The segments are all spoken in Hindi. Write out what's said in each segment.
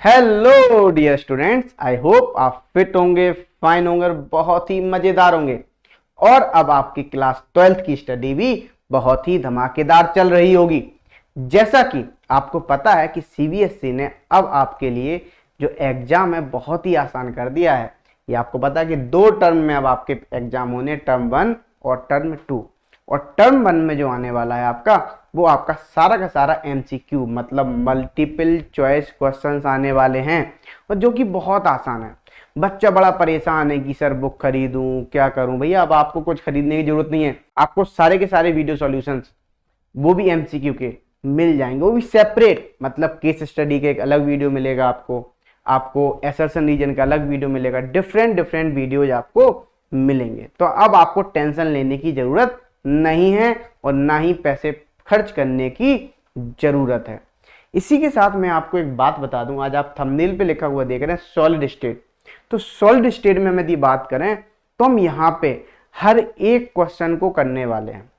Hello dear students, I hope आप फिट होंगे, फाइन होंगे, बहुत ही मजेदार होंगे। और अब आपकी क्लास 12th की स्टडी भी बहुत ही धमाकेदार चल रही होगी। जैसा कि आपको पता है कि सीबीएसई ने अब आपके लिए जो एग्जाम है बहुत ही आसान कर दिया है। ये आपको पता है कि 2 टर्म में अब आपके एग्जाम होने, टर्म 1 और टर्म 2। और टर्म 1 में जो आने वाला है आपका, वो आपका सारा का सारा एमसीक्यू मतलब मल्टीपल चॉइस क्वेश्चंस आने वाले हैं, और जो कि बहुत आसान है। बच्चा बड़ा परेशान है कि सर बुक खरीदूं, क्या करूं। भैया अब आपको कुछ खरीदने की जरूरत नहीं है, आपको सारे के सारे वीडियो सॉल्यूशंस, वो भी एमसीक्यू के मिल जाएंगे, वो भी सेपरेट। मतलब केस स्टडी के एक अलग वीडियो मिलेगा आपको, आपको एसर्शन रीजन का अलग वीडियो मिलेगा, डिफरेंट डिफरेंट वीडियोज आपको मिलेंगे। तो अब आपको टेंशन लेने की जरूरत नहीं है और ना ही पैसे खर्च करने की जरूरत है। इसी के साथ मैं आपको एक बात बता दूं, आज आप थंबनेल पे लिखा हुआ देख रहे हैं सॉलिड स्टेट। तो सॉलिड स्टेट में हम यदि बात करें तो हम यहाँ पे हर एक क्वेश्चन को करने वाले हैं।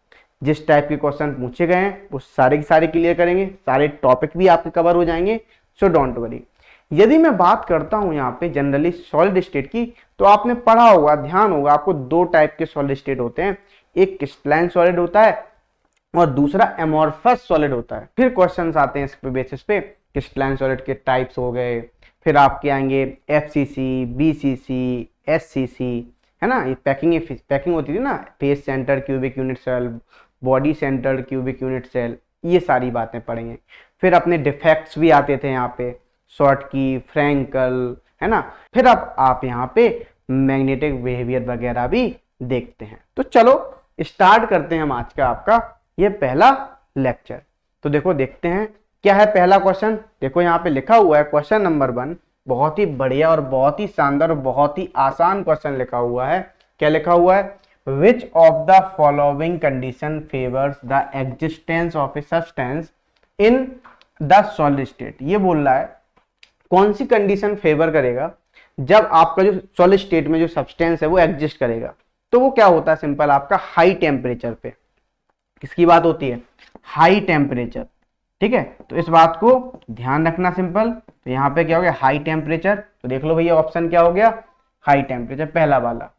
जिस टाइप के क्वेश्चन पूछे गए हैं वो सारे के सारे क्लियर करेंगे, सारे टॉपिक भी आपके कवर हो जाएंगे। So don't worry. यदि मैं बात करता हूं यहाँ पे जनरली सॉलिड स्टेट की, तो आपने पढ़ा होगा, ध्यान होगा आपको, 2 टाइप के सॉलिड स्टेट होते हैं। एक क्रिस्टलाइन सॉलिड होता है और दूसरा एमोर्फस सॉलिड होता है। फिर क्वेश्चंस आते हैं इस पे बेसिस पे, क्रिस्टलाइन सॉलिड के टाइप्स हो गए, फिर आपके आएंगे एफसीसी, बीसीसी, एससीसी, है ना। ये पैकिंग होती थी ना, face centre cubic unit cell, body centre cubic unit cell, ये सारी बातें पढ़ेंगे। फिर अपने डिफेक्ट्स भी आते थे यहाँ पे, शॉर्ट की, फ्रैंकल, है ना। फिर अब आप यहाँ पे मैग्नेटिक बिहेवियर वगैरह भी देखते हैं। तो चलो स्टार्ट करते हैं हम आज का आपका ये पहला लेक्चर। तो देखो देखते हैं क्या है पहला क्वेश्चन। देखो यहाँ पे लिखा हुआ है क्वेश्चन नंबर 1। बहुत ही बढ़िया और बहुत ही शानदार और बहुत ही आसान क्वेश्चन लिखा हुआ है। क्या लिखा हुआ है? Which of the following condition favours the existence of a substance in the solid state. ये बोल रहा है कौन सी कंडीशन फेवर करेगा जब आपका जो सॉलिड स्टेट में जो सब्सटेंस है वो एग्जिस्ट करेगा। तो वो क्या होता है, सिंपल आपका हाई टेम्परेचर पे। किसकी बात होती है? High temperature. ठीक है, तो इस बात को ध्यान रखना सिंपल। तो यहाँ पे क्या हो गया? High temperature. तो देख लो भैया ऑप्शन क्या हो गया? हाई टेम्परेचर, पहला वाला।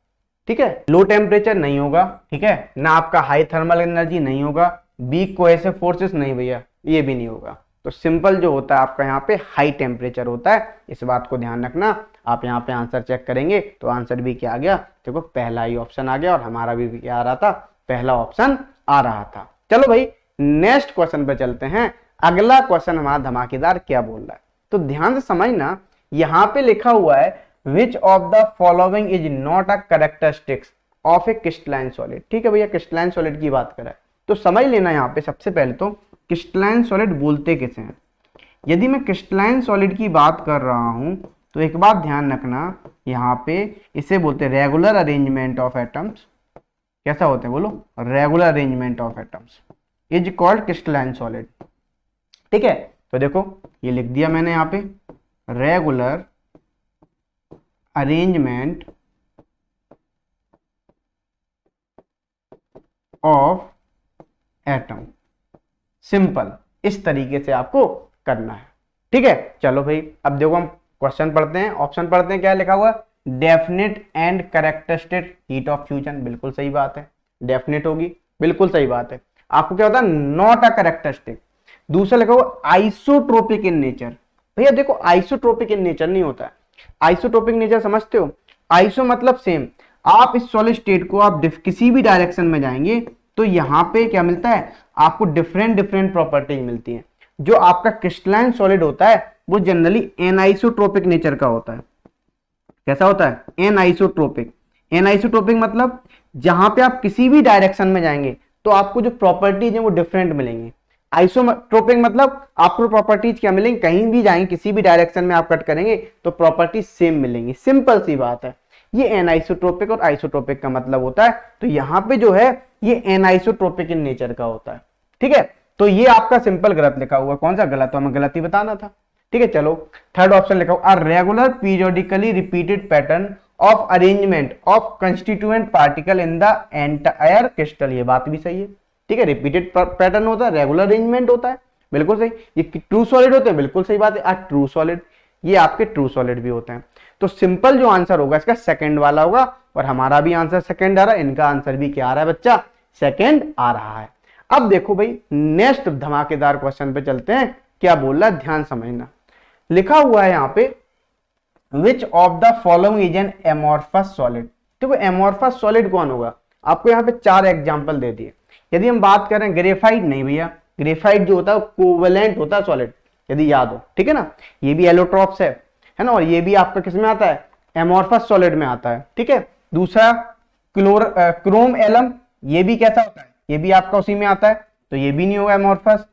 ठीक है, लो टेम्परेचर नहीं होगा, ठीक है ना, आपका हाई थर्मल एनर्जी नहीं होगा, वीक कोहेसिव फोर्सेस नहीं भैया, ये भी नहीं होगा। तो सिंपल जो होता है आपका यहाँ पे हाई टेम्परेचर होता है, इस बात को ध्यान रखना। आप यहाँ पे आंसर चेक करेंगे तो आंसर भी क्या आ गया? देखो पहला ही ऑप्शन आ गया, और हमारा भी क्या आ रहा था? पहला ऑप्शन आ रहा था। चलो भाई नेक्स्ट क्वेश्चन पे चलते हैं। अगला क्वेश्चन हमारा धमाकेदार क्या बोल रहा है, तो ध्यान से समझना। यहाँ पे लिखा हुआ है which of the following is not a characteristics of A crystalline solid. ठीक है भैया, क्रिस्टलाइन सॉलिड की बात करें तो समझ लेना यहाँ पे सबसे पहले तो क्रिस्टलाइन सॉलिड बोलते किसे हैं। यदि मैं क्रिस्टलाइन सॉलिड की बात कर रहा हूं तो एक बात ध्यान रखना, यहाँ पे इसे बोलते हैं रेगुलर अरेंजमेंट ऑफ एटम्स। कैसा होता है बोलो? Regular arrangement of atoms is called crystalline solid. ठीक है, तो देखो ये लिख दिया मैंने यहाँ पे, regular arrangement of atom. Simple इस तरीके से आपको करना है। ठीक है, चलो भाई अब देखो हम क्वेश्चन पढ़ते हैं, ऑप्शन पढ़ते हैं। क्या लिखा हुआ? Definite and characteristic heat of fusion. बिल्कुल सही बात है, डेफिनेट होगी, बिल्कुल सही बात है। आपको क्या होता है? Not a characteristic. दूसरा लिखा हुआ आइसोट्रोपिक इन नेचर। भैया देखो आइसोट्रोपिक इन नेचर नहीं होता है। आइसोट्रोपिक नेचर समझते हो? आइसो मतलब सेम। आप इस सॉलिड स्टेट को आप किसी भी डायरेक्शन में जाएंगे तो यहाँ पे क्या मिलता है आपको? डिफरेंट डिफरेंट प्रॉपर्टीज मिलती हैं। जो आपका क्रिस्टलाइन सॉलिड होता है वो जनरली एनाइसोट्रोपिक नेचर का होता है। कैसा होता है? एनाइसोट्रोपिक। एनाइसोट्रोपिक मतलब जहां पे आप किसी भी डायरेक्शन में जाएंगे तो आपको जो प्रॉपर्टीज है वो डिफरेंट मिलेंगी। आइसोट्रोपिक मतलब आपको प्रॉपर्टीज क्या मिलेंगी? कहीं भी जाएंगे, किसी भी डायरेक्शन में आप कट करेंगे तो प्रॉपर्टीज सेम मिलेंगी। सिंपल सी बात है। ये एनाइसोट्रोपिक और आइसोट्रोपिक का मतलब होता है। तो यहाँ पे जो है ये एनाइसोट्रोपिक इन नेचर का होता है। ठीक है, तो ये आपका सिंपल गलत लिखा हुआ है। कौन सा गलत? तो हमें गलत ही बताना था। ठीक है, चलो थर्ड ऑप्शन लिखा हुआ, regular periodically repeated pattern of arrangement of constituent particle in the entire crystal. ये बात भी सही है। ठीक है, रिपीटेड पैटर्न होता है, रेगुलर अरेंजमेंट होता है, बिल्कुल सही। ये ट्रू सॉलिड होते हैं, बिल्कुल सही बात है। ट्रू सॉलिड ये आपके ट्रू सॉलिड भी होते हैं। तो सिंपल जो आंसर होगा इसका सेकंड वाला होगा, और हमारा भी आंसर सेकंड आ रहा है, इनका आंसर भी क्या आ रहा है बच्चा, सेकंड आ रहा है। अब देखो भाई नेक्स्ट धमाकेदार क्वेश्चन पे चलते हैं, क्या बोल रहा है ध्यान समझना। लिखा हुआ है यहाँ पे विच of the following is an amorphous solid. देखो एमोर्फस सॉलिड कौन होगा, आपको यहाँ पे 4 एग्जाम्पल दे दिए। यदि हम बात करें ग्रेफाइट, नहीं भैया, ग्रेफाइट जो होता है कोवेलेंट होता है सॉलिड, यदि याद हो, ठीक है ना, ये भी एलोट्रॉप्स है ना, और ये भी आपका किस में आता है, एमोर्फस सॉलिड में आता है, ठीक है। दूसरा क्रोम एलम, ये भी कैसा होता है, ये भी आपका उसी में आता है, तो ये भी नहीं होगा एमोर्फस।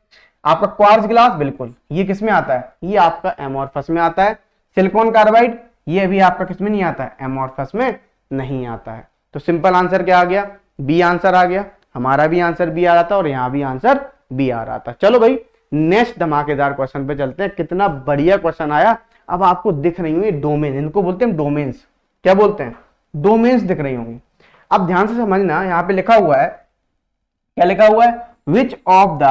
आपका क्वार्ट्ज ग्लास, बिल्कुल ये किस में आता है, ये आपका एमोर्फस में आता है। सिलिकॉन कार्बाइड, ये भी आपका किस में नहीं आता है, एमोर्फस में नहीं आता है। तो सिंपल आंसर क्या आ गया, बी आंसर आ गया। हमारा भी आंसर बी आ रहा था और यहाँ भी आंसर बी आ रहा था। चलो भाई नेक्स्ट धमाकेदार क्वेश्चन पे चलते हैं। कितना बढ़िया क्वेश्चन आया। अब आपको दिख रही होंगी डोमेन, इनको बोलते हैं डोमेन्स। क्या बोलते हैं, डोमेन्स दिख रही होंगी। अब ध्यान से समझना, यहाँ पे लिखा हुआ है, क्या लिखा हुआ है, which of the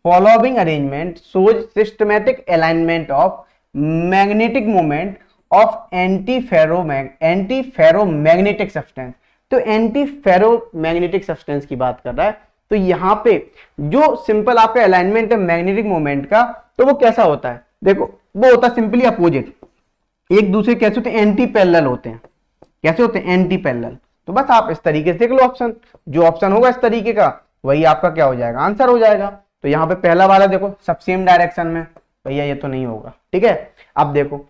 following arrangement shows systematic alignment of magnetic moment of anti ferromagnetic substance. तो एंटी फेरोमैग्नेटिक सब्सटेंस की बात कर रहा है। तो यहाँ पे जो सिंपल आपका अलाइनमेंट है मैग्नेटिक मोमेंट का, तो वो कैसा होता है, देखो वो होता है सिंपली अपोजिट, एक दूसरे कैसे होते हैं, एंटी पैरेलल होते हैं। कैसे होते हैं, एंटी पैरेलल। तो बस आप इस तरीके से देख लो ऑप्शन, जो ऑप्शन होगा इस तरीके का वही आपका क्या हो जाएगा, आंसर हो जाएगा। तो यहाँ पे पहला वाला देखो सब सेम डायरेक्शन में, भैया ये तो नहीं होगा, ठीक है। अब देखो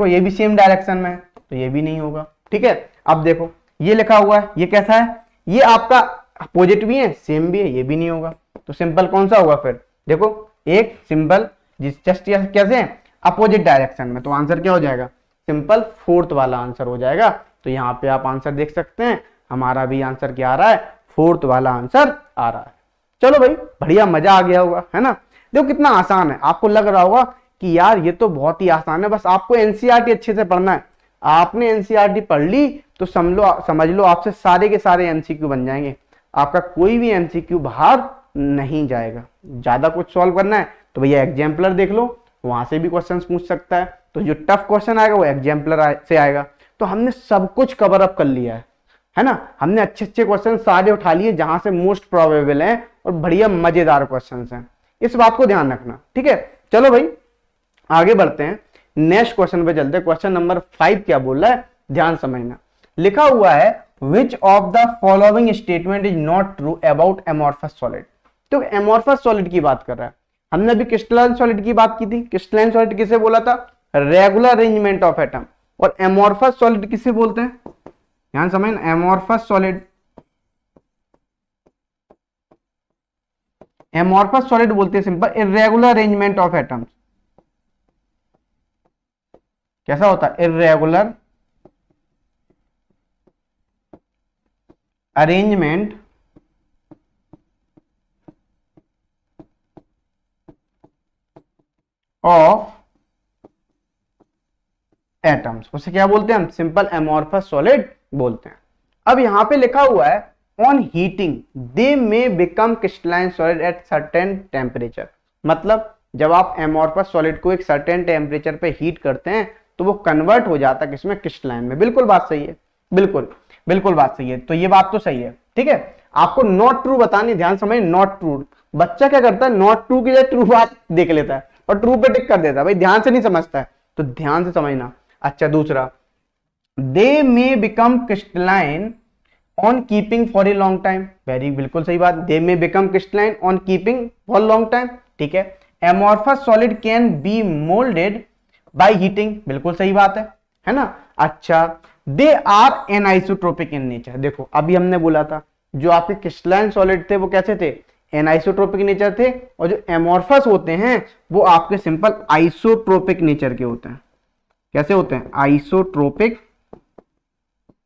ये भी सेम डायरेक्शन में, तो ये भी नहीं होगा, ठीक है। अब देखो ये लिखा हुआ है, ये कैसा है, ये आपका अपोजिट भी है सेम भी है, ये भी नहीं होगा। तो सिंपल कौन सा होगा फिर, देखो एक सिंपल जिस जस्ट कैसे है, अपोजिट डायरेक्शन में, तो आंसर क्या हो जाएगा, सिंपल फोर्थ वाला आंसर हो जाएगा। तो यहाँ पे आप आंसर देख सकते हैं, हमारा भी आंसर क्या आ रहा है, फोर्थ वाला आंसर आ रहा है। चलो भाई बढ़िया, मजा आ गया होगा, है ना। देखो कितना आसान है, आपको लग रहा होगा कि यार ये तो बहुत ही आसान है, बस आपको एनसीईआरटी अच्छे से पढ़ना है। आपने एनसीईआरटी पढ़ ली तो समझ लो आपसे सारे के सारे एमसीक्यू बन जाएंगे, आपका कोई भी एमसीक्यू बाहर नहीं जाएगा। ज्यादा कुछ सॉल्व करना है तो भैया एग्जाम्पलर देख लो, वहां से भी क्वेश्चन पूछ सकता है। तो जो टफ क्वेश्चन आएगा वो एग्जाम्पलर से आएगा। तो हमने सब कुछ कवर अप कर लिया है ना। हमने अच्छे अच्छे क्वेश्चन सारे उठा लिए जहां से मोस्ट प्रोबेबल हैं और बढ़िया मजेदार क्वेश्चन हैं, इस बात को ध्यान रखना, ठीक है। चलो भाई आगे बढ़ते हैं, नेक्स्ट क्वेश्चन पे चलते हैं। क्वेश्चन नंबर 5 क्या बोल रहा है, ध्यान समझना। लिखा हुआ है which of the following statement is not true about amorphous solid. तो एमोर्फस सॉलिड की बात कर रहा है, हमने अभी क्रिस्टलाइन सॉलिड की बात की थी। क्रिस्टलाइन सॉलिड किसे बोला था, रेगुलर अरेंजमेंट ऑफ एटम। और एमोर्फस सॉलिड किसे बोलते हैं, ध्यान समझना, एमोर्फस सॉलिड बोलते हैं simple irregular arrangement of atoms. कैसा होता है, इर्रेगुलर अरेंजमेंट ऑफ एटम्स, उसे क्या बोलते हैं हम, सिंपल एमोर्फस सॉलिड बोलते हैं। अब यहां पे लिखा हुआ है on heating they may become crystalline solid at certain temperature. मतलब जब आप एमोर्फस सॉलिड को एक सर्टेन टेम्परेचर पे हीट करते हैं तो वो कन्वर्ट हो जाता है किसमें, क्रिस्टलाइन में। बिल्कुल बात सही है, बिल्कुल बात सही है। तो ये बात तो सही है, ठीक है। आपको नॉट ट्रू बतानी, ध्यान समझ, नॉट ट्रू। बच्चा क्या करता है, नॉट ट्रू की जगह ट्रू बात देख लेता है और ट्रू पे टिक कर देता है, भाई ध्यान से नहीं समझता है, तो ध्यान से समझना। अच्छा दूसरा, they may become crystalline on keeping for a long time, very बिल्कुल सही बात, they may become crystalline on keeping for long time, ठीक है। Amorphous solid can be moulded by heating, बिल्कुल सही बात है ना। अच्छा, दे आर एनआइसोट्रोपिक इन नेचर। देखो अभी हमने बोला था जो आपके क्रिस्टलाइन सॉलिड थे वो कैसे थे, एनआइसोट्रोपिक नेचर थे, और जो एमोर्फस होते हैं वो आपके सिंपल आइसोट्रोपिक नेचर के होते हैं। कैसे होते हैं, आइसोट्रोपिक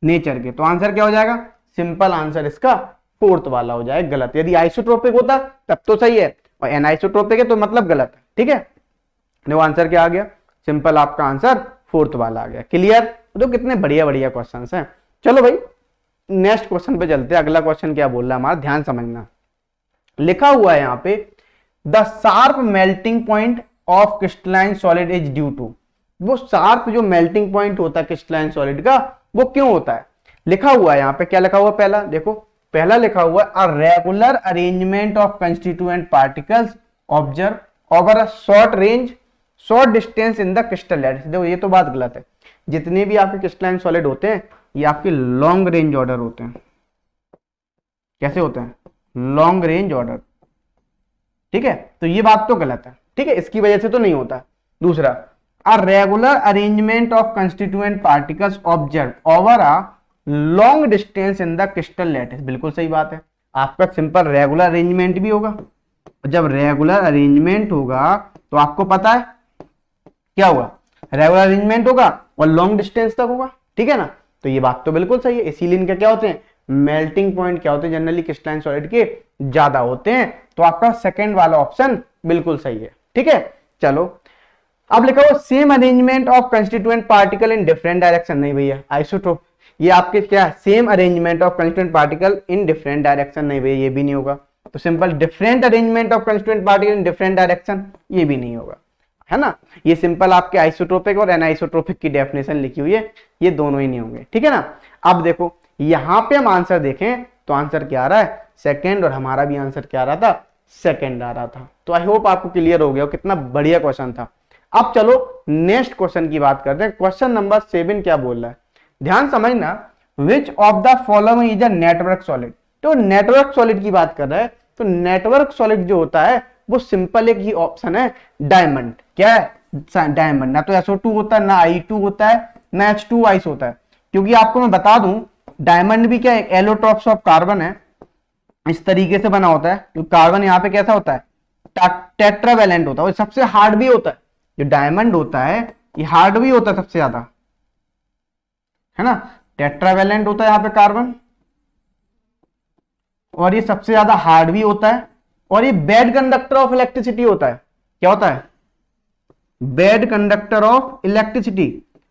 नेचर के। तो आंसर क्या हो जाएगा, सिंपल आंसर इसका फोर्थ वाला हो जाएगा, गलत। यदि आइसोट्रोपिक होता तब तो सही है, और एनआइसोट्रोपिक है तो मतलब गलत है, ठीक है। वो आंसर क्या आ गया, सिंपल आपका आंसर फोर्थ वाला आ गया। क्लियर, तो कितने बढ़िया बढ़िया क्वेश्चन हैं। चलो भाई नेक्स्ट क्वेश्चन पे चलते हैं। अगला क्वेश्चन क्या बोल रहा है हमारा, ध्यान समझना। लिखा हुआ है यहाँ पे the sharp melting point of crystalline solid is due to. वो शार्प जो मेल्टिंग पॉइंट होता है क्रिस्टलाइन सॉलिड का, वो क्यों होता है? लिखा हुआ है यहाँ पे, क्या लिखा हुआ है? पहला देखो, पहला लिखा हुआ है a regular arrangement of constituent particles observe over a short distance in the crystal lattice. देखो ये तो बात गलत है। जितने भी आपके क्रिस्टलाइन सॉलिड होते हैं ये आपके लॉन्ग रेंज ऑर्डर होते हैं। कैसे होते हैं? Long range order. ठीक है, तो ये बात तो गलत है। ठीक है, इसकी वजह से तो नहीं होता। दूसरा, a regular arrangement of constituent particles observe over a long distance in the crystal lattice. बिल्कुल सही बात है। आपका सिंपल रेगुलर अरेंजमेंट भी होगा। जब रेगुलर अरेंजमेंट होगा तो आपको पता है क्या होगा? रेगुलर अरेंजमेंट होगा और लॉन्ग डिस्टेंस तक होगा। ठीक है ना, तो ये बात तो बिल्कुल सही है। इसीलिए इनके क्या होते हैं? मेल्टिंग पॉइंट क्या होते हैं? जनरली क्रिस्टलाइन सॉलिड के ज्यादा होते हैं। तो आपका सेकंड वाला ऑप्शन बिल्कुल सही है। ठीक है, चलो अब लिखा हुआ same arrangement of constituent particle in different direction. नहीं भैया, आइसोटोप। ये आपके क्या? Same arrangement of constituent particle in different direction. नहीं भैया, ये भी नहीं होगा। तो simple different arrangement of constituent particle in different direction, ये भी नहीं होगा, है ना। ये सिंपल आपके आइसोट्रोपिक और एनाइसोट्रोपिक की डेफिनेशन लिखी हुई है, ये दोनों ही नहीं होंगे। ठीक है ना। अब देखो यहां पे हम आंसर देखें तो आंसर क्या आ रहा है? सेकंड। और हमारा भी आंसर क्या आ रहा था? सेकंड आ रहा था। तो आई होप आपको क्लियर हो गया कितना बढ़िया क्वेश्चन था। अब चलो नेक्स्ट क्वेश्चन की बात करते हैं। क्वेश्चन नंबर 7 क्या बोल रहा है? ध्यान समझना, which of the following is a network solid. तो नेटवर्क सॉलिड की बात कर रहा है। तो नेटवर्क सॉलिड जो होता है वो सिंपल एक ही ऑप्शन है, डायमंड। क्या है? डायमंड। ना तो SO2 होता है, ना I2 होता है, ना H2 आइस होता है। क्योंकि आपको मैं बता दूं, डायमंड भी क्या है? एलोट्रॉप्स ऑफ कार्बन है। इस तरीके से बना होता है। तो कार्बन यहाँ पे कैसा होता है? टेट्रावेलेंट होता है। और सबसे हार्ड भी होता है। जो डायमंड होता है ये हार्ड भी होता है सबसे ज्यादा, है ना। टेट्रावेलेंट होता है यहाँ पे कार्बन, और ये सबसे ज्यादा हार्ड भी होता है। और ये बेड कंडक्टर ऑफ इलेक्ट्रिसिटी होता है। क्या होता है? Bad conductor of electricity.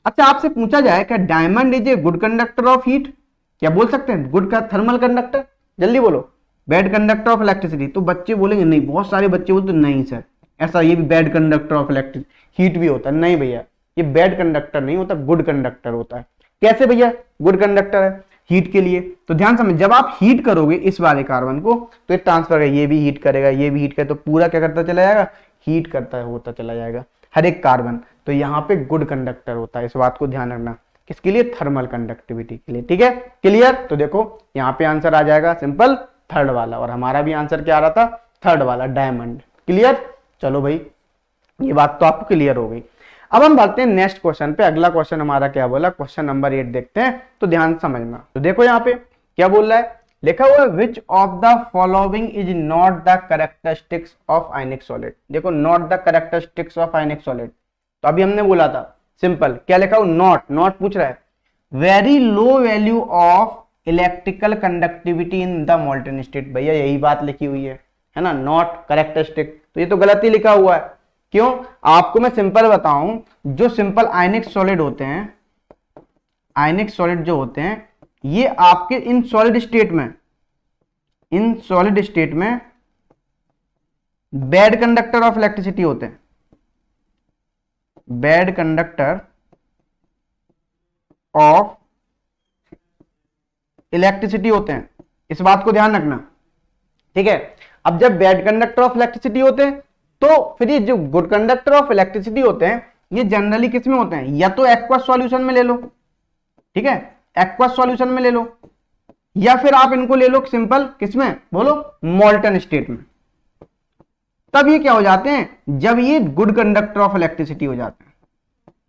अच्छा, आपसे पूछा जाए क्या diamond is a good conductor of heat? क्या बोल सकते हैं? गुड का थर्मल कंडक्टर? जल्दी बोलो। Bad conductor of electricity. तो बच्चे बोलेंगे नहीं, बहुत सारे बच्चे बोलते नहीं सर ऐसा, ये भी bad conductor of electric heat भी होता है। नहीं भैया, ये बेड कंडक्टर नहीं होता, गुड कंडक्टर होता है। कैसे भैया गुड कंडक्टर है हीट के लिए? तो ध्यान समझ, जब आप हीट करोगे इस वाले कार्बन को तो ये ट्रांसफर है, ये भी हीट करेगा, ये भी हीट करेगा, तो पूरा क्या करता चला जाएगा? हीट करता होता चला जाएगा हर एक कार्बन। तो यहाँ पे गुड कंडक्टर होता है। इस बात को ध्यान रखना। किसके लिए? थर्मल कंडक्टिविटी के लिए। ठीक है, क्लियर। तो देखो यहाँ पे आंसर आ जाएगा सिंपल थर्ड वाला, और हमारा भी आंसर क्या आ रहा था? थर्ड वाला, डायमंड। क्लियर। चलो भाई, ये बात तो आपको क्लियर हो गई। अब हम बढ़ते हैं नेक्स्ट क्वेश्चन पे। अगला क्वेश्चन हमारा क्या बोला? क्वेश्चन नंबर 8 देखते हैं। तो ध्यान समझना। तो देखो यहाँ पे क्या बोल रहा है? लिखा हुआ है which of the following is not the characteristics of ionic solid. देखो, not the characteristics of ionic solid. तो अभी हमने बोला था सिंपल, क्या लिखा हो? नॉट पूछ रहा है। Very low value of electrical conductivity in the molten state. भैया यही बात लिखी हुई है ना, नॉट कैरेक्टरिस्टिक। तो ये तो गलत ही लिखा हुआ है। क्यों? आपको मैं सिंपल बताऊं, जो सिंपल आयनिक सॉलिड होते हैं, आयनिक सॉलिड जो होते हैं, ये आपके इन सॉलिड स्टेट में बैड कंडक्टर ऑफ इलेक्ट्रिसिटी होते हैं। बैड कंडक्टर ऑफ इलेक्ट्रिसिटी होते हैं। इस बात को ध्यान रखना। ठीक है, अब जब बैड कंडक्टर ऑफ इलेक्ट्रिसिटी होते हैं तो फिर ये जो गुड कंडक्टर ऑफ इलेक्ट्रिसिटी होते हैं ये जनरली किस में होते हैं? या तो एक्वस सॉल्यूशन में ले लो, ठीक है, एक्वस सॉल्यूशन में ले लो, या फिर आप इनको ले लो सिंपल किसमें? बोलो, मोल्टन स्टेट में। तब ये क्या हो जाते हैं? जब ये गुड कंडक्टर ऑफ इलेक्ट्रिसिटी हो जाते हैं।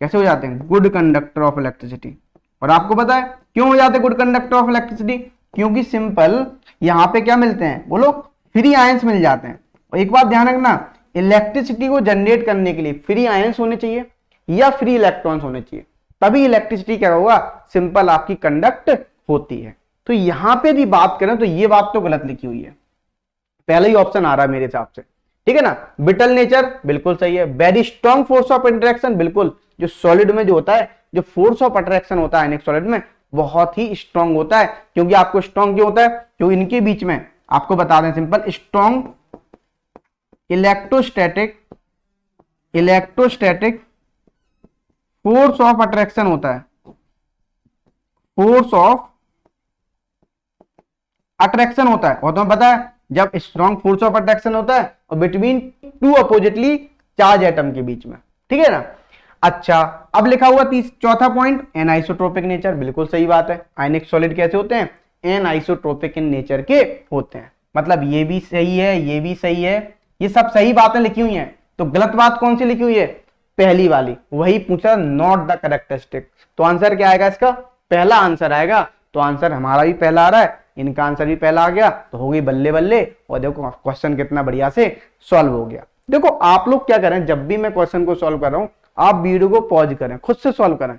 कैसे हो जाते हैं? Good conductor of electricity. और आपको पता है क्यों हो जाते हैं गुड कंडक्टर ऑफ इलेक्ट्रिसिटी? क्योंकि सिंपल यहां पे क्या मिलते हैं? बोलो, फ्री आयंस मिल जाते हैं। और एक बात ध्यान रखना, इलेक्ट्रिसिटी को जनरेट करने के लिए फ्री आयंस होने चाहिए या फ्री इलेक्ट्रॉन्स होने चाहिए, तभी इलेक्ट्रिसिटी क्या होगा? सिंपल आपकी कंडक्ट होती है। तो यहां पे भी बात करें तो ये बात तो गलत लिखी हुई है। पहला ही ऑप्शन आ रहा है मेरे हिसाब से। ठीक है ना। ब्रिटल नेचर बिल्कुल सही है। Very strong force of interaction, बिल्कुल। जो सॉलिड में जो होता है, जो फोर्स ऑफ अट्रैक्शन होता है आयनिक सॉलिड में, बहुत ही स्ट्रॉन्ग होता है। क्योंकि आपको स्ट्रॉन्ग क्यों होता है? क्योंकि इनके बीच में आपको बता दें simple, strong electrostatic force of attraction होता है, फोर्स ऑफ अट्रैक्शन होता है, और तुम्हें पता है जब स्ट्रॉन्ग फोर्स ऑफ अट्रैक्शन होता है और between two oppositely charge atom के बीच में, ठीक है ना। अच्छा, अब लिखा हुआ चौथा पॉइंट एनआइसोट्रोपिक नेचर, बिल्कुल सही बात है। आयनिक सॉलिड कैसे होते हैं, एनआइसोट्रोपिक इन नेचर के होते हैं, मतलब ये भी सही है, ये भी सही है, ये सब सही बातें लिखी हुई हैं। तो गलत बात कौन सी लिखी हुई है, पहली वाली, वही पूछा, नॉट द करेक्टरिस्टिक। तो आंसर क्या आएगा इसका, पहला आंसर आएगा। तो आंसर हमारा भी पहला आ रहा है, इनका आंसर भी पहला आ गया, तो हो गई बल्ले बल्ले। और देखो क्वेश्चन कितना बढ़िया से सॉल्व हो गया। देखो आप लोग क्या करें, जब भी मैं क्वेश्चन को सॉल्व कर रहा हूं, आप वीडियो को पॉज करें, खुद से सॉल्व करें,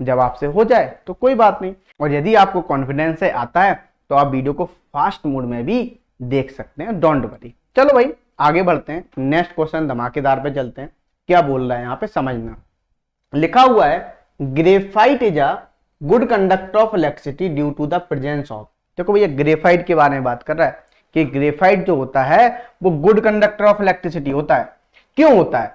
जब आपसे हो जाए तो कोई बात नहीं, और यदि आपको कॉन्फिडेंस से आता है तो आप वीडियो को फास्ट मोड में भी देख सकते हैं, डोंट वरी। चलो भाई आगे बढ़ते हैं, नेक्स्ट क्वेश्चन धमाकेदार पे चलते हैं। क्या बोल रहा है यहाँ पे समझना, लिखा हुआ है graphite is a good conductor of electricity due to the presence of. देखो भैया ग्रेफाइट के बारे में बात कर रहा है कि ग्रेफाइट जो होता है वो गुड कंडक्टर ऑफ इलेक्ट्रिसिटी होता है। क्यों होता है,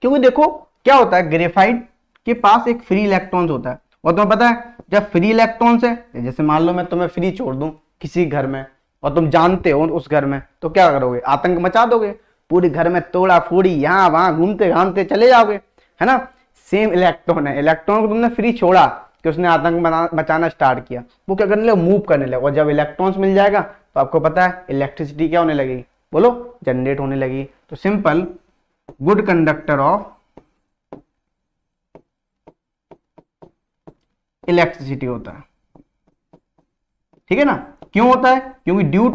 क्योंकि देखो क्या होता है, ग्रेफाइट के पास एक फ्री इलेक्ट्रॉन्स होता है, और तुम्हें पता है जब फ्री इलेक्ट्रॉन्स है, जैसे मान लो मैं तुम्हें फ्री छोड़ दूं किसी घर में और तुम जानते हो उस घर में, तो क्या करोगे, आतंक मचा दोगे, पूरे घर में तोड़ा फोड़ी, यहाँ वहां घूमते घामते चले जाओगे, है ना। सेम इलेक्ट्रॉन है, इलेक्ट्रॉन को तुमने फ्री छोड़ा कि उसने आतंक मचाना स्टार्ट किया, वो क्या करने लगे, मूव करने लगे, और जब इलेक्ट्रॉन्स मिल जाएगा तो आपको पता है इलेक्ट्रिसिटी क्या होने लगेगी, बोलो, जनरेट होने लगी। तो simple good conductor of electricity होता है, ठीक है ना। क्यों होता है, क्योंकि due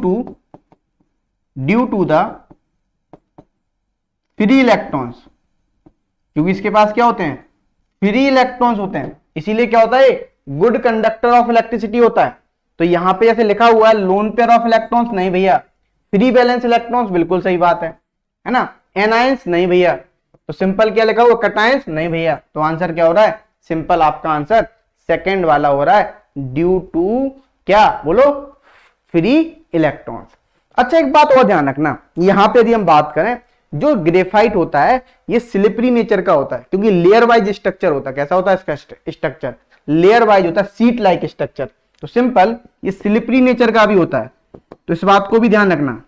to the free electrons, क्योंकि इसके पास क्या होते हैं, फ्री इलेक्ट्रॉन्स होते हैं, इसीलिए क्या होता है, गुड कंडक्टर ऑफ इलेक्ट्रिसिटी होता है। तो यहां पे जैसे लिखा हुआ है लोन पेयर ऑफ इलेक्ट्रॉन्स, नहीं भैया, फ्री बैलेंस इलेक्ट्रॉन्स, बिल्कुल सही बात है ना। एनायंस नहीं भैया, तो सिंपल क्या लिखा हुआ, कटायंस नहीं भैया। तो आंसर क्या हो रहा है, सिंपल आपका आंसर सेकंड वाला हो रहा है, ड्यू टू क्या, बोलो, फ्री इलेक्ट्रॉन्स। अच्छा एक बात और ध्यान रखना, यहां पे यदि हम बात करें, जो ग्रेफाइट होता है ये स्लिपरी नेचर का होता है, क्योंकि लेयर वाइज स्ट्रक्चर होता है। कैसा होता है इसका स्ट्रक्चर, लेयर वाइज होता है, सीट लाइक स्ट्रक्चर। तो सिंपल ये स्लिपरी नेचर का भी होता है, तो इस बात को भी ध्यान रखना,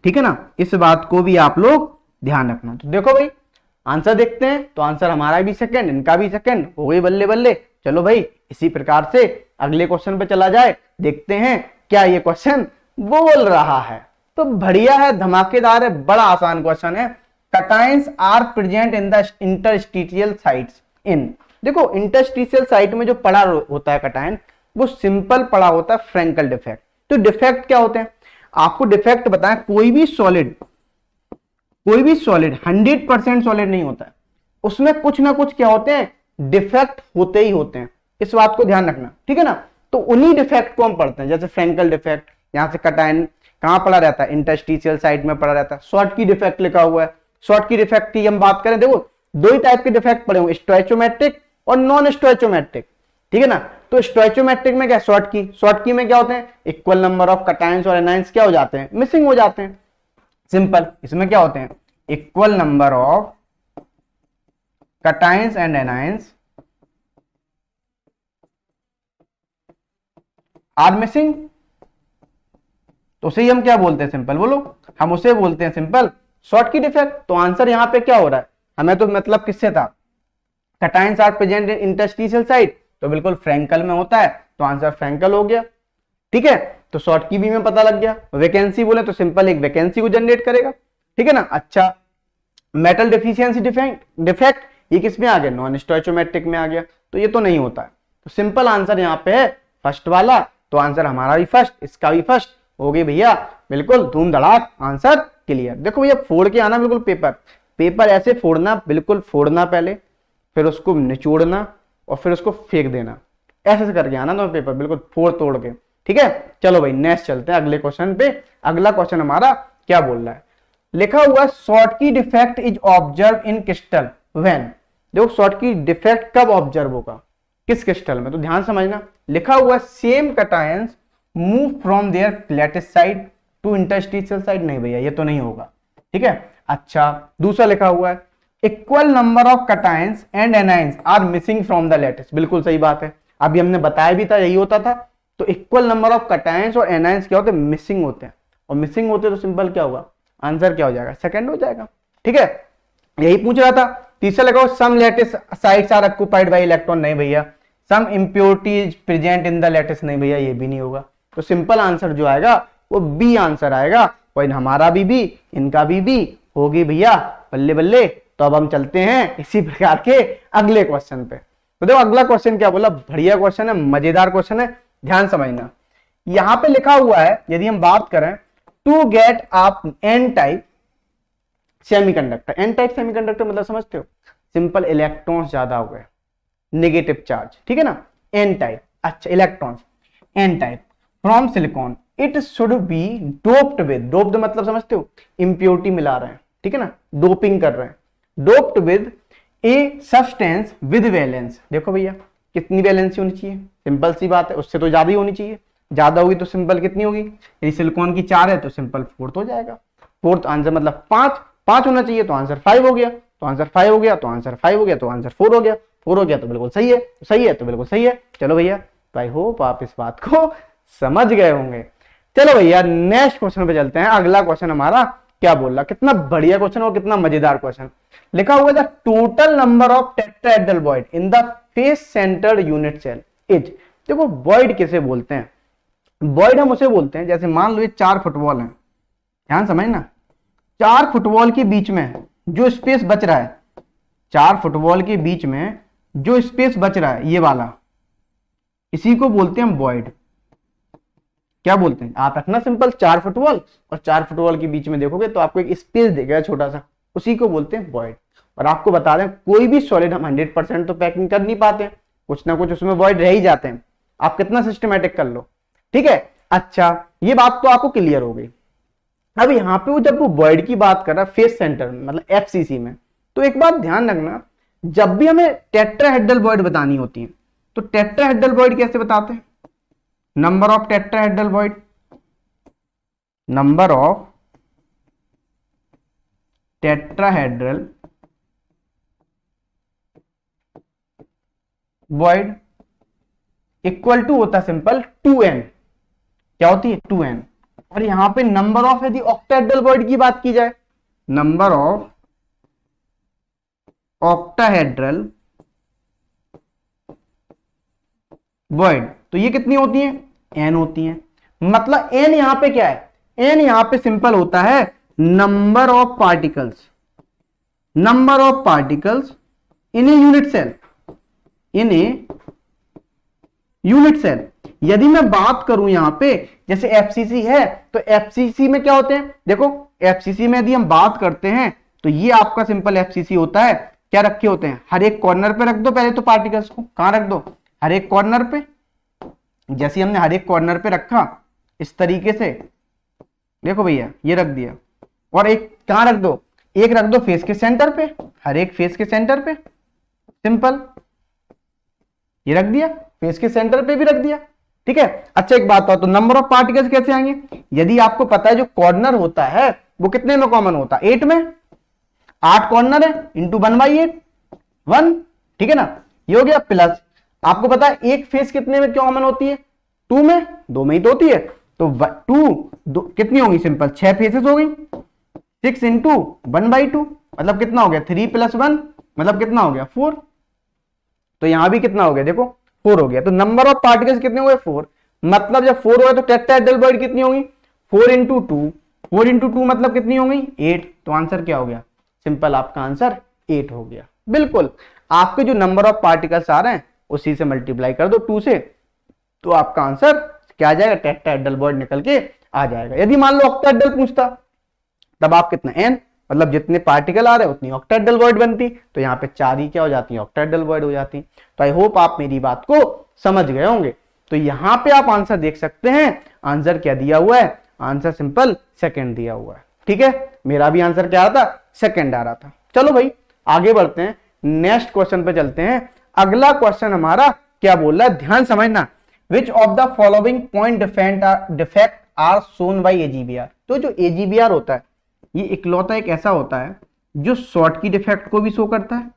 ठीक है ना, इस बात को भी आप लोग ध्यान रखना। तो देखो भाई आंसर देखते हैं, तो आंसर हमारा भी सेकंड, इनका भी सेकंड, हो गई बल्ले बल्ले। चलो भाई इसी प्रकार से अगले क्वेश्चन पे चला जाए, देखते हैं क्या ये क्वेश्चन बोल रहा है। तो बढ़िया है, धमाकेदार है, बड़ा आसान क्वेश्चन है। Cations are present in the interstitial sites in, देखो इंटरस्टिशियल साइट में जो पड़ा होता है कटायन, वो सिंपल पड़ा होता है फ्रैंकल डिफेक्ट। तो डिफेक्ट क्या होते हैं, आपको डिफेक्ट बताएं, कोई भी सॉलिड 100% सॉलिड नहीं होता है, उसमें कुछ ना कुछ क्या होते हैं, डिफेक्ट होते ही होते हैं, इस बात को ध्यान रखना, ठीक है ना। तो उन्हीं डिफेक्ट को हम पढ़ते हैं, जैसे फ्रैंकल डिफेक्ट, यहां से कटायन कहां पड़ा रहता है, इंटरस्टिशियल साइट में पड़ा रहता है। शॉर्ट की डिफेक्ट लिखा हुआ है, शॉर्ट की डिफेक्ट की हम बात करें, देखो दो ही टाइप के डिफेक्ट पड़े हुए, स्टोइचोमेट्रिक और नॉन स्टोइचोमेट्रिक, ठीक है ना। तो स्टोइचोमेट्रिक में क्या, शॉर्ट की में क्या होते हैं, इक्वल नंबर ऑफ कटायंस और एनायंस क्या हो जाते हैं, मिसिंग हो जाते हैं। सिंपल इसमें क्या होते हैं, equal number of cations and anions are missing, तो उसे ही हम क्या बोलते हैं, सिंपल बोलो, हम उसे बोलते हैं सिंपल शॉर्ट की डिफेक्ट। तो आंसर यहां पे क्या हो रहा है, हमें तो मतलब किससे था, cations are present in interstitial site, तो बिल्कुल फ्रैंकल में होता है, तो आंसर फ्रैंकल हो गया, ठीक है। तो शॉर्ट की भी में पता लग गया, वैकेंसी बोले तो सिंपल एक वैकेंसी को जनरेट करेगा, ठीक है ना। अच्छा मेटल डेफिशिएंसी डिफेक्ट ये किस में आ गया, नॉन स्टोइचोमेट्रिक में आ गया, तो ये तो नहीं होता है। तो सिंपल आंसर यहाँ पे है फर्स्ट वाला, तो आंसर हमारा भी फर्स्ट, इसका भी फर्स्ट हो गई भैया, बिल्कुल धूम धड़ाक, आंसर क्लियर। देखो भैया फोड़ के आना बिल्कुल, पेपर ऐसे फोड़ना, बिल्कुल फोड़ना पहले, फिर उसको निचोड़ना और फिर उसको फेंक देना, ऐसे करके आना तो पेपर बिल्कुल फोड़ तोड़ के, ठीक है। चलो भाई नेक्स्ट चलते हैं अगले क्वेश्चन पे। अगला क्वेश्चन हमारा क्या बोल रहा है, लिखा हुआ Schottky defect is observe in crystal when, देखो शॉर्ट की डिफेक्ट कब ऑब्जर्व होगा, किस क्रिस्टल में, तो ध्यान समझना, लिखा हुआ same cations move from their lattice side to interstitial side, नहीं भैया ये तो नहीं होगा, ठीक है। अच्छा दूसरा लिखा हुआ है equal number of cations and anions are missing from the lattice. बिल्कुल सही बात है, अभी हमने बताया भी था यही होता था। तो इक्वल नंबर ऑफ कटायंस और एनायंस क्या होते हैं, मिसिंग होते हैं, और मिसिंग होते हैं तो सिंपल क्या होगा, आंसर क्या हो जाएगा, सेकंड हो जाएगा। ठीक है, यही पूछ रहा था। तीसरा लगाओ, some lattice sites are occupied by electron, नहीं भैया। Some impurities present in the lattice, नहीं भैया ये भी नहीं होगा। तो सिंपल आंसर जो आएगा वो बी आंसर आएगा। पॉइंट हमारा भी, इनका भी होगी भैया, बल्ले बल्ले। तो अब हम चलते हैं इसी प्रकार के अगले क्वेश्चन पे। तो देखो अगला क्वेश्चन क्या बोला, बढ़िया क्वेश्चन है, मजेदार क्वेश्चन है, ध्यान समझना। यहां पे लिखा हुआ है, यदि हम बात करें, to get up n type semiconductor. N type semiconductor मतलब समझते हो, सिंपल इलेक्ट्रॉन्स ज्यादा हो गए, नेगेटिव चार्ज, ठीक है ना, एन टाइप। अच्छा, electrons n type from silicon, it should be doped with, doped मतलब समझते हो, इंप्योरिटी मिला रहे हैं, ठीक है ना, डोपिंग कर रहे हैं, doped with a substance with valence. देखो भैया कितनी वैलेंसी होनी चाहिए, सिंपल सी बात है, उससे तो ज्यादा ही होनी चाहिए। ज्यादा होगी तो सिंपल कितनी होगी, यदि सिलिकॉन की 4 है तो सिंपल 4 हो जाएगा। फोर्थ आंसर मतलब 5 होना चाहिए, तो आंसर 5 हो गया, तो आंसर 5 हो गया, तो आंसर 5 हो गया, तो आंसर 4 हो गया, 4 हो गया तो बिल्कुल सही है, सही है तो बिल्कुल सही है। चलो भैया, तो आई होप आप इस बात को समझ गए होंगे। चलो भैया नेक्स्ट क्वेश्चन पे चलते हैं। अगला क्वेश्चन हमारा क्या बोल रहा, कितना बढ़िया क्वेश्चन और कितना मजेदार क्वेश्चन। लिखा हुआ the total number of tetrahedral void in the face centred unit cell is. देखो वॉइड किसे बोलते हैं, वॉइड हम उसे बोलते हैं, जैसे मान लो ये 4 फुटबॉल है, ध्यान समझना, 4 फुटबॉल के बीच में जो स्पेस बच रहा है, 4 फुटबॉल के बीच में जो स्पेस बच रहा है, ये वाला, इसी को बोलते हैं हम वॉइड। क्या बोलते हैं, आप रखना सिंपल, 4 फुटबॉल और 4 फुटबॉल के बीच में देखोगे तो आपको एक स्पेस देगा छोटा सा, उसी को बोलते हैं वॉइड। और आपको बता दें, कोई भी सॉलिड हम 100% तो पैकिंग कर नहीं पाते, कुछ ना कुछ उसमें वॉइड रह ही जाते हैं। आप कितना सिस्टमेटिक कर लो, ठीक है। अच्छा, ये बात तो आपको क्लियर हो गई। अब यहाँ पे वो जब वो वॉइड की बात कर रहा है फेस सेंटर में, मतलब एफसीसी में, तो एक बात ध्यान रखना, जब भी हमें टेट्राहेड्रल वॉइड बतानी होती है तो टेट्राहेड्रल वॉइड कैसे बताते हैं, number of tetrahedral void, number of tetrahedral void equal to होता सिंपल 2n, क्या होती है 2n। और यहां पे नंबर ऑफ, यदि ऑक्टाहेड्रल वॉइड की बात की जाए, नंबर ऑफ ऑक्टाहेड्रल वॉइड, तो ये कितनी होती है, n होती है। मतलब n यहां पे क्या है, n यहां पे सिंपल होता है number of particles, number of particles in a unit cell, in a unit cell. यदि मैं बात करूं यहां पे, जैसे एफसीसी है, तो एफसीसी में क्या होते हैं, देखो एफसीसी में यदि हम बात करते हैं तो ये आपका सिंपल एफसीसी होता है, क्या रखे होते हैं, हर एक कॉर्नर पे रख दो पहले तो पार्टिकल्स को, कहां रख दो, हर एक कॉर्नर पे। जैसे हमने हर एक कॉर्नर पे रखा इस तरीके से, देखो भैया ये रख दिया, और एक कहां रख दो, एक रख दो फेस के सेंटर पे, हर एक फेस के सेंटर पे, सिंपल ये रख दिया, फेस के सेंटर पे भी रख दिया, ठीक है। अच्छा एक बात तो नंबर ऑफ पार्टिकल्स कैसे आएंगे, यदि आपको पता है जो कॉर्नर होता है वो कितने में कॉमन होता है, 8 में, 8 कॉर्नर है इंटू 1/8, 1, ठीक है ना, ये हो गया। प्लस आपको पता है एक फेस कितने में कॉमन होती है, 2 में, 2 में ही तो होती है, तो 2 कितनी होगी, सिंपल 6 फेसेस हो गई, 6 इंटू 1/2 मतलब कितना हो गया, 3 + 1 मतलब कितना हो गया 4। तो यहां भी कितना हो गया, देखो 4 हो गया। तो नंबर ऑफ पार्टिकल्स कितने हुए, 4। मतलब जब 4 हुआ तो टेट्राहेड्रल वॉइड कितनी होगी, 4 इंटू 2, 4 इंटू 2 मतलब कितनी हो गई 8। तो आंसर क्या हो गया, सिंपल आपका आंसर 8 हो गया। बिल्कुल आपके जो नंबर ऑफ पार्टिकल्स आ रहे हैं उसी से मल्टीप्लाई कर दो 2 से, तो आपका आंसर क्या आ जाएगा, टेट्राहेड्रल वॉइड निकल के आ जाएगा। यदि मान लो ऑक्टाहेड्रल पूछता तब आप कितना n, मतलब जितने पार्टिकल आ रहे हैं उतनी ऑक्टाहेड्रल वॉइड बनती, तो यहाँ पे 4 ही क्या हो जाती है, ऑक्टाहेड्रल वॉइड हो जाती। तो आई होप आप मेरी बात को समझ गए होंगे। तो यहाँ पे आप आंसर देख सकते हैं, आंसर क्या दिया हुआ है, आंसर सिंपल सेकंड दिया हुआ है, ठीक है। मेरा भी आंसर क्या आ रहा था, सेकंड आ रहा था। चलो भाई आगे बढ़ते हैं, नेक्स्ट क्वेश्चन पे चलते हैं। अगला क्वेश्चन हमारा क्या बोल रहा है, ध्यान समझना, which of the following point defect are shown by AGBR। तो जो AGBR होता है ये इकलौता एक ऐसा होता है जो शॉर्टकी डिफेक्ट को भी शो करता है,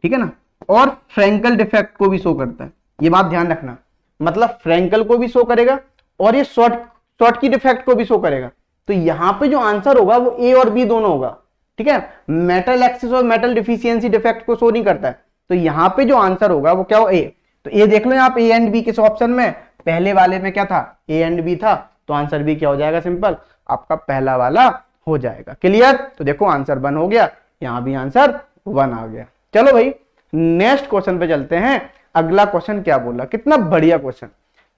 ठीक है ना, और फ्रेंकल डिफेक्ट को भी शो करता है। ये बात ध्यान रखना, मतलब फ्रेंकल को भी शो करेगा और ये शॉर्टकी डिफेक्ट को भी शो करेगा। तो यहां पे जो आंसर होगा वो ए और बी दोनों होगा, ठीक है। मेटल एक्सिस और मेटल डिफिशियंसी डिफेक्ट को शो नहीं करता है, तो यहां पे जो आंसर होगा वो क्या हो, ए। तो ए देख लो यहाँ पे ए एंड बी किस ऑप्शन में, पहले वाले में क्या था, ए एंड बी था, तो आंसर बी क्या हो जाएगा, सिंपल आपका पहला वाला हो जाएगा। क्लियर। तो देखो आंसर 1 हो गया, यहां भी आंसर 1 आ गया। चलो भाई नेक्स्ट क्वेश्चन पे चलते हैं। अगला क्वेश्चन क्या बोला, कितना बढ़िया क्वेश्चन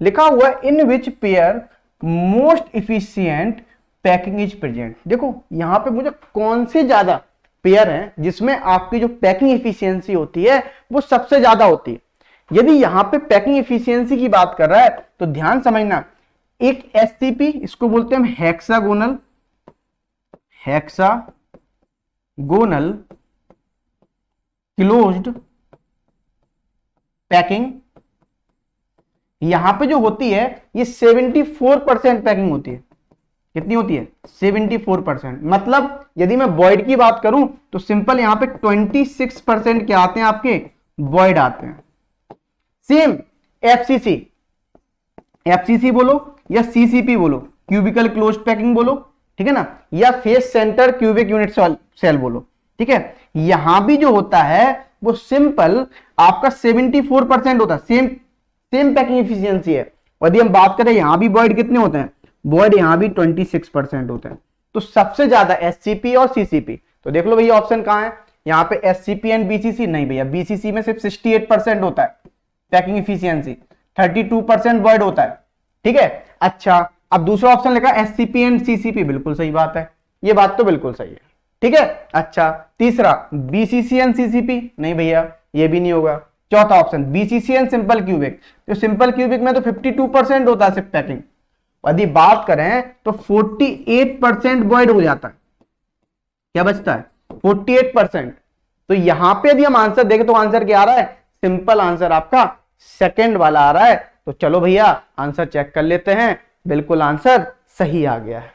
लिखा हुआ है, in which pair most efficient packing is present. देखो यहां पे मुझे कौन से ज्यादा पेयर है जिसमें आपकी जो पैकिंग इफिशियंसी होती है वो सबसे ज्यादा होती है। यदि यहां पे पैकिंग इफिशियंसी की बात कर रहा है तो ध्यान समझना, एक एससीपी, इसको बोलते हैं हम हेक्सागोनल क्लोज्ड पैकिंग, यहां पे जो होती है ये 74% पैकिंग होती है। कितनी होती है, 74%। मतलब यदि मैं वॉइड की बात करूं तो सिंपल यहां पे 26% क्या आते हैं, आपके वॉइड आते हैं। सेम एफसीसी, एफसीसी बोलो या सीसीपी बोलो, क्यूबिकल क्लोज्ड पैकिंग बोलो, ठीक है ना, या face centre cubic unit cell बोलो, ठीक है। यहां भी जो होता है वो सिंपल आपका 74% होता है, सेम पैकिंग एफिशिएंसी है। और यदि हम बात करें यहां भी वॉइड कितने होते हैं, वॉइड यहां भी 26% होते हैं। तो सबसे ज्यादा एससीपी और सीसीपी। तो देख लो भैया ऑप्शन कहां है, यहां पे एससीपी एंड बीसीसी नहीं भैया, बीसीसी में सिर्फ 68% होता है पैकिंग इफिशियंसी, 32% वॉइड होता है, ठीक है। अच्छा अब दूसरा ऑप्शन लिखा एससीपी एंड सीसीपी, बिल्कुल सही बात है, ये बात तो बिल्कुल सही है, ठीक है। अच्छा तीसरा बीसीसी एंड सीसीपी, नहीं भैया ये भी नहीं होगा। चौथा option BCC and simple cubic, तो सिंपल क्यूबिक में तो 52% होता है सिर्फ पैकिंग। यदि बात करें तो 48% वॉइड हो जाता है, क्या बचता है 48%। तो यहां पे यदि हम आंसर देखें तो आंसर क्या आ रहा है, सिंपल आंसर आपका सेकंड वाला आ रहा है। तो चलो भैया आंसर चेक कर लेते हैं, बिल्कुल आंसर सही आ गया है।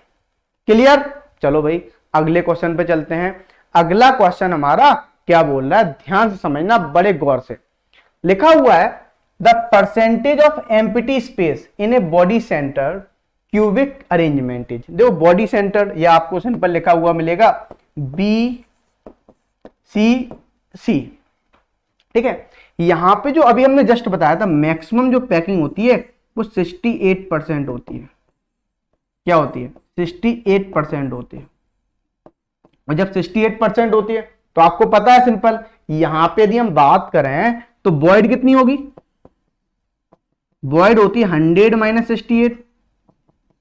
क्लियर। चलो भाई अगले क्वेश्चन पे चलते हैं। अगला क्वेश्चन हमारा क्या बोल रहा है, ध्यान से समझना बड़े गौर से। लिखा हुआ है the percentage of empty space in a body centre cubic arrangement is. देखो बॉडी सेंटर या आपको सिंपल लिखा हुआ मिलेगा बी सी सी, ठीक है। यहां पे जो अभी हमने जस्ट बताया था मैक्सिमम जो पैकिंग होती है वो 68% होती है। क्या होती है, 68% होती है। और जब 68% होती है तो आपको पता है सिंपल, यहां पे यदि हम बात करें तो वॉइड कितनी होगी, वॉइड होती है 100 माइनस 68,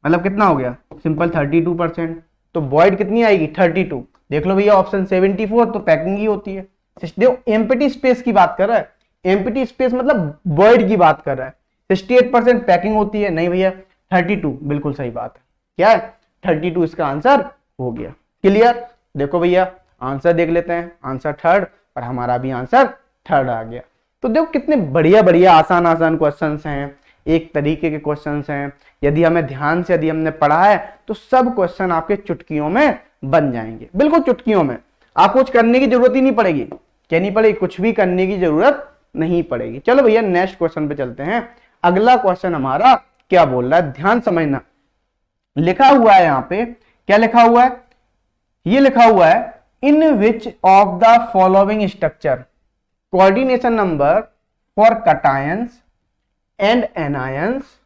मतलब कितना हो गया सिंपल 32%। तो वॉइड कितनी आएगी 32। देख लो भैया ऑप्शन 74 तो पैकिंग ही होती है। देखो एम्प्टी स्पेस की बात कर रहा है, एम्प्टी स्पेस मतलब वॉइड की बात कर रहा है, 68% पैकिंग होती है, नहीं भैया 32 बिल्कुल सही बात है। क्या है 32 इसका आंसर हो गया। क्लियर। देखो भैया आंसर देख लेते हैं, आंसर थर्ड, और हमारा भी आंसर थर्ड आ गया। तो देखो कितने बढ़िया बढ़िया आसान आसान क्वेश्चंस हैं, एक तरीके के क्वेश्चंस हैं। यदि हमें ध्यान से यदि हमने पढ़ा है तो सब क्वेश्चन आपके चुटकियों में बन जाएंगे, बिल्कुल चुटकियों में। आपको कुछ करने की जरूरत ही नहीं पड़ेगी, क्या नहीं पड़ेगी, कुछ भी करने की जरूरत नहीं पड़ेगी। चलो भैया नेक्स्ट क्वेश्चन पे चलते हैं। अगला क्वेश्चन हमारा क्या बोल रहा है, ध्यान समझना। लिखा हुआ है यहां पे, क्या लिखा हुआ है, ये लिखा हुआ है in which of the following structure coordination number for cations and anions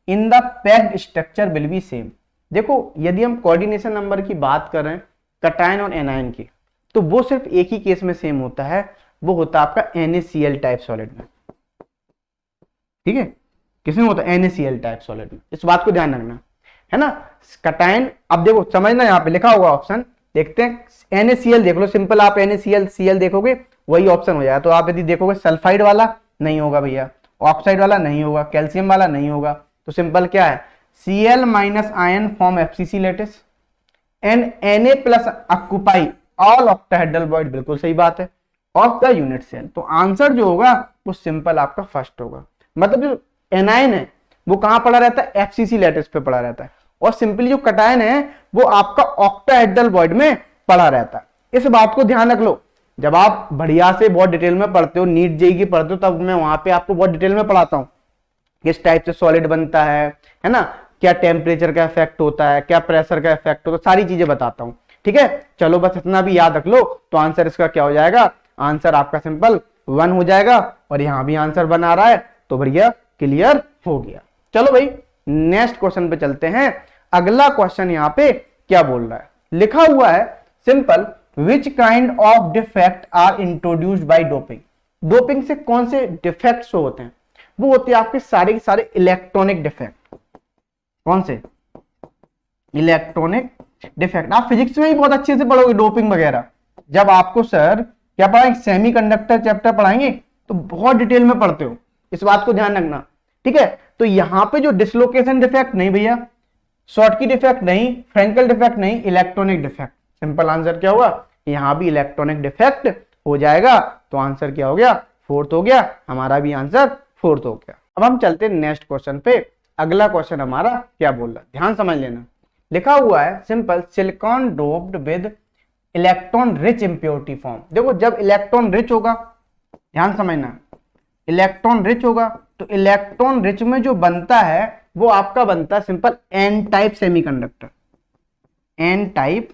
in the packed structure will be same. देखो यदि हम कोऑर्डिनेशन नंबर की बात कर रहे हैं कटायन और एनायन की, तो वो सिर्फ एक ही केस में सेम होता है, वो होता है आपका NaCl टाइप सॉलिड में, ठीक है। किसमें होता है, NaCl टाइप सॉलिड में, इस बात को ध्यान रखना है ना। कटायन, अब देखो समझना, यहाँ पे लिखा हुआ ऑप्शन देखते हैं, NaCl देख लो, सिंपल आप NaCl Cl देखोगे वही ऑप्शन हो जाएगा। तो आप यदि देखोगे सल्फाइड वाला नहीं होगा भैया, ऑक्साइड वाला नहीं होगा, कैल्शियम वाला नहीं होगा, तो सिंपल क्या है Cl minus ion form FCC lettuce and Na plus occupy all octahedral bond, बिल्कुल सही बात है, ऑफ द यूनिट सेल। तो आंसर जो होगा वो सिंपल आपका फर्स्ट होगा। मतलब जो एनायन है वो कहां पड़ा रहता है, FCC लेटिस पे पड़ा रहता है, और सिंपली जो कटायन है वो आपका ऑक्टाहेड्रल बॉन्ड में पड़ा रहता है। इस बात को ध्यान रख लो, जब आप बढ़िया से बहुत डिटेल में पढ़ते हो, नीट जेईई की पढ़ते हो, तब मैं वहां पे आपको बहुत डिटेल में पढ़ाता हूँ किस टाइप से सॉलिड बनता है ना, क्या टेम्परेचर का इफेक्ट होता है, क्या प्रेशर का इफेक्ट होता है, सारी चीजें बताता हूँ। ठीक है, चलो बस इतना भी याद रख लो तो आंसर इसका क्या हो जाएगा, आंसर आपका सिंपल 1 हो जाएगा। और यहां भी आंसर बना रहा है तो बढ़िया क्लियर हो गया। चलो भाई नेक्स्ट क्वेश्चन पे चलते हैं। अगला क्वेश्चन यहाँ पे क्या बोल रहा है, लिखा हुआ है simple, which kind of defect are introduced by doping. Doping से कौन से डिफेक्ट्स होते हैं, वो होते हैं आपके सारे के सारे इलेक्ट्रॉनिक डिफेक्ट। कौन से, इलेक्ट्रॉनिक डिफेक्ट। आप फिजिक्स में ही बहुत अच्छे से पढ़ोगे डोपिंग वगैरह, जब आपको सर क्या पढ़ाएंगे, सेमीकंडक्टर चैप्टर पढ़ाएंगे तो बहुत डिटेल में पढ़ते हो, इस बात को ध्यान रखना। ठीक है, तो यहां पे जो डिसलोकेशन डिफेक्ट नहीं भैया, शॉर्टकी डिफेक्ट नहीं, फ्रेंकल डिफेक्ट नहीं, इलेक्ट्रॉनिक डिफेक्ट। सिंपल आंसर क्या होगा, यहां भी इलेक्ट्रॉनिक डिफेक्ट हो जाएगा, तो आंसर क्या हो गया, 4th हो गया, हमारा भी आंसर 4th हो गया। अब हम चलते हैं नेक्स्ट क्वेश्चन पे। अगला क्वेश्चन हमारा क्या बोल रहा है, ध्यान समझ लेना। लिखा हुआ है simple, silicon doped with electron rich impurity form. देखो जब इलेक्ट्रॉन रिच होगा, ध्यान समझना, इलेक्ट्रॉन रिच होगा तो इलेक्ट्रॉन रिच में जो बनता है वो आपका बनता है simple n type semiconductor. N type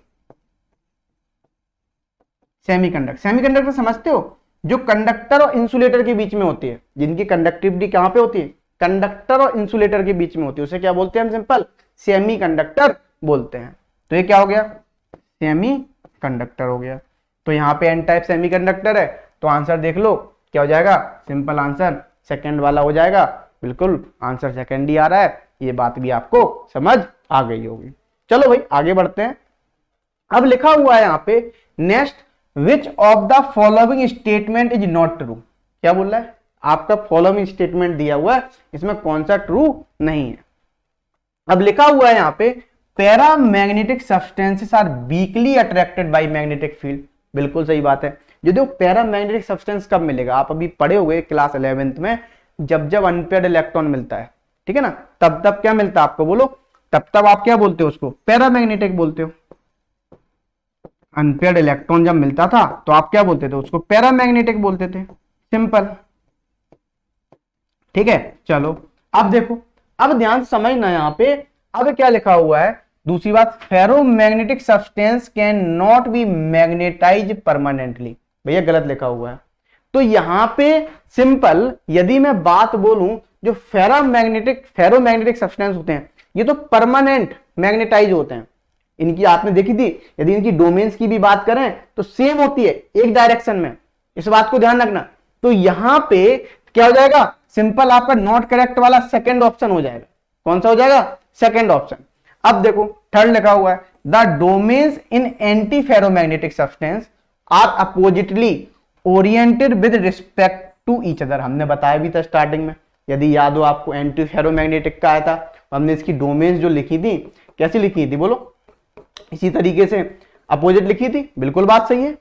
semiconductor, semiconductor समझते हो, जो कंडक्टर और इंसुलेटर के बीच में होती है, जिनकी कंडक्टिविटी कहां पे होती है, कंडक्टर और इंसुलेटर के बीच में होती है, उसे क्या बोलते हैं हम, सिंपल सेमीकंडक्टर बोलते हैं। तो ये क्या हो गया, सेमीकंडक्टर हो गया। तो यहाँ पे एन टाइप सेमीकंडक्टर है, तो आंसर देख लो क्या हो जाएगा, सिंपल आंसर सेकंड वाला हो जाएगा। बिल्कुल आंसर सेकंड ही आ रहा है, ये बात भी आपको समझ आ गई होगी। चलो भाई आगे बढ़ते हैं। अब लिखा हुआ है यहाँ पे next, which of the following statement is not true. क्या बोल रहा है, आपका फॉलोइंग स्टेटमेंट दिया हुआ है, इसमें कौन सा ट्रू नहीं है। अब लिखा हुआ है यहाँ पे, paramagnetic substances are weakly attracted by magnetic field. बिल्कुल सही बात है। जो देखो पैरामैग्नेटिक सब्सटेंस कब मिलेगा, आप अभी पढ़े हुए क्लास 11th में, जब जब अनपेयर्ड इलेक्ट्रॉन मिलता है, ठीक है ना, तब तब क्या मिलता है आपको, बोलो, तब तब आप क्या बोलते हो उसको, पैरामैग्नेटिक बोलते हो। अनपेयर्ड इलेक्ट्रॉन जब मिलता था तो आप क्या बोलते थे, उसको पैरामैग्नेटिक बोलते थे, सिंपल। ठीक है, चलो अब देखो, अब ध्यान समझना यहाँ पे, अब क्या लिखा हुआ है, दूसरी बात, ferromagnetic substance can not be magnetise permanently. भैया गलत लिखा हुआ है। तो यहां पे सिंपल यदि मैं बात बोलूं, जो फेरोमैग्नेटिक सब्सटेंस होते हैं ये तो परमानेंट मैग्नेटाइज होते हैं। इनकी आपने देखी थी, यदि इनकी डोमेन्स की भी बात करें तो सेम होती है एक डायरेक्शन में, इस बात को ध्यान रखना। तो यहां पे क्या हो जाएगा, सिंपल आपका नॉट करेक्ट वाला सेकंड ऑप्शन हो जाएगा। कौन सा हो जाएगा, सेकंड ऑप्शन। अब देखो थर्ड लिखा हुआ है, the domains in anti ferromagnetic substance are oppositely oriented with respect to each other. हमने बताया भी था स्टार्टिंग में, यदि याद हो आपको, एंटी फेरोमैग्नेटिक का आया था, हमने इसकी डोमेन्स जो लिखी थी कैसी लिखी थी, बोलो, इसी तरीके से अपोजिट लिखी थी। बिल्कुल बात सही है।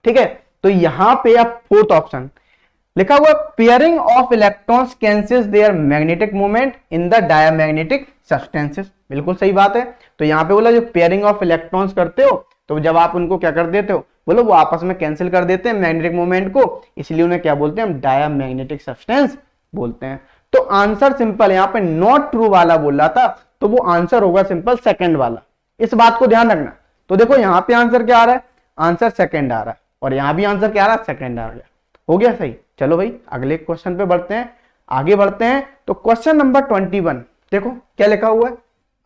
ठीक है, तो यहां पे अब फोर्थ ऑप्शन लिखा हुआ, pairing of electrons cancels their magnetic moment in the diamagnetic substances. बिल्कुल सही बात है। तो यहां पे बोला जो पेयरिंग ऑफ इलेक्ट्रॉन्स करते हो, तो जब आप उनको क्या कर देते हो, बोलो वो आपस में कैंसिल कर देते हैं मैग्नेटिक मोमेंट को, इसलिए उन्हें क्या बोलते हैं, हम डायमैग्नेटिक सब्सटेंस बोलते हैं। तो आंसर सिंपल यहां पे नॉट ट्रू वाला बोल रहा था, तो वो आंसर होगा सिंपल सेकंड वाला, इस बात को ध्यान रखना। तो देखो यहां पे आंसर क्या आ रहा है, आंसर सेकंड आ रहा है, और यहां भी आंसर क्या आ रहा है, सेकंड आ गया, हो गया सही। चलो भाई अगले क्वेश्चन पे बढ़ते हैं, आगे बढ़ते हैं। तो क्वेश्चन नंबर 21 देखो क्या लिखा हुआ है,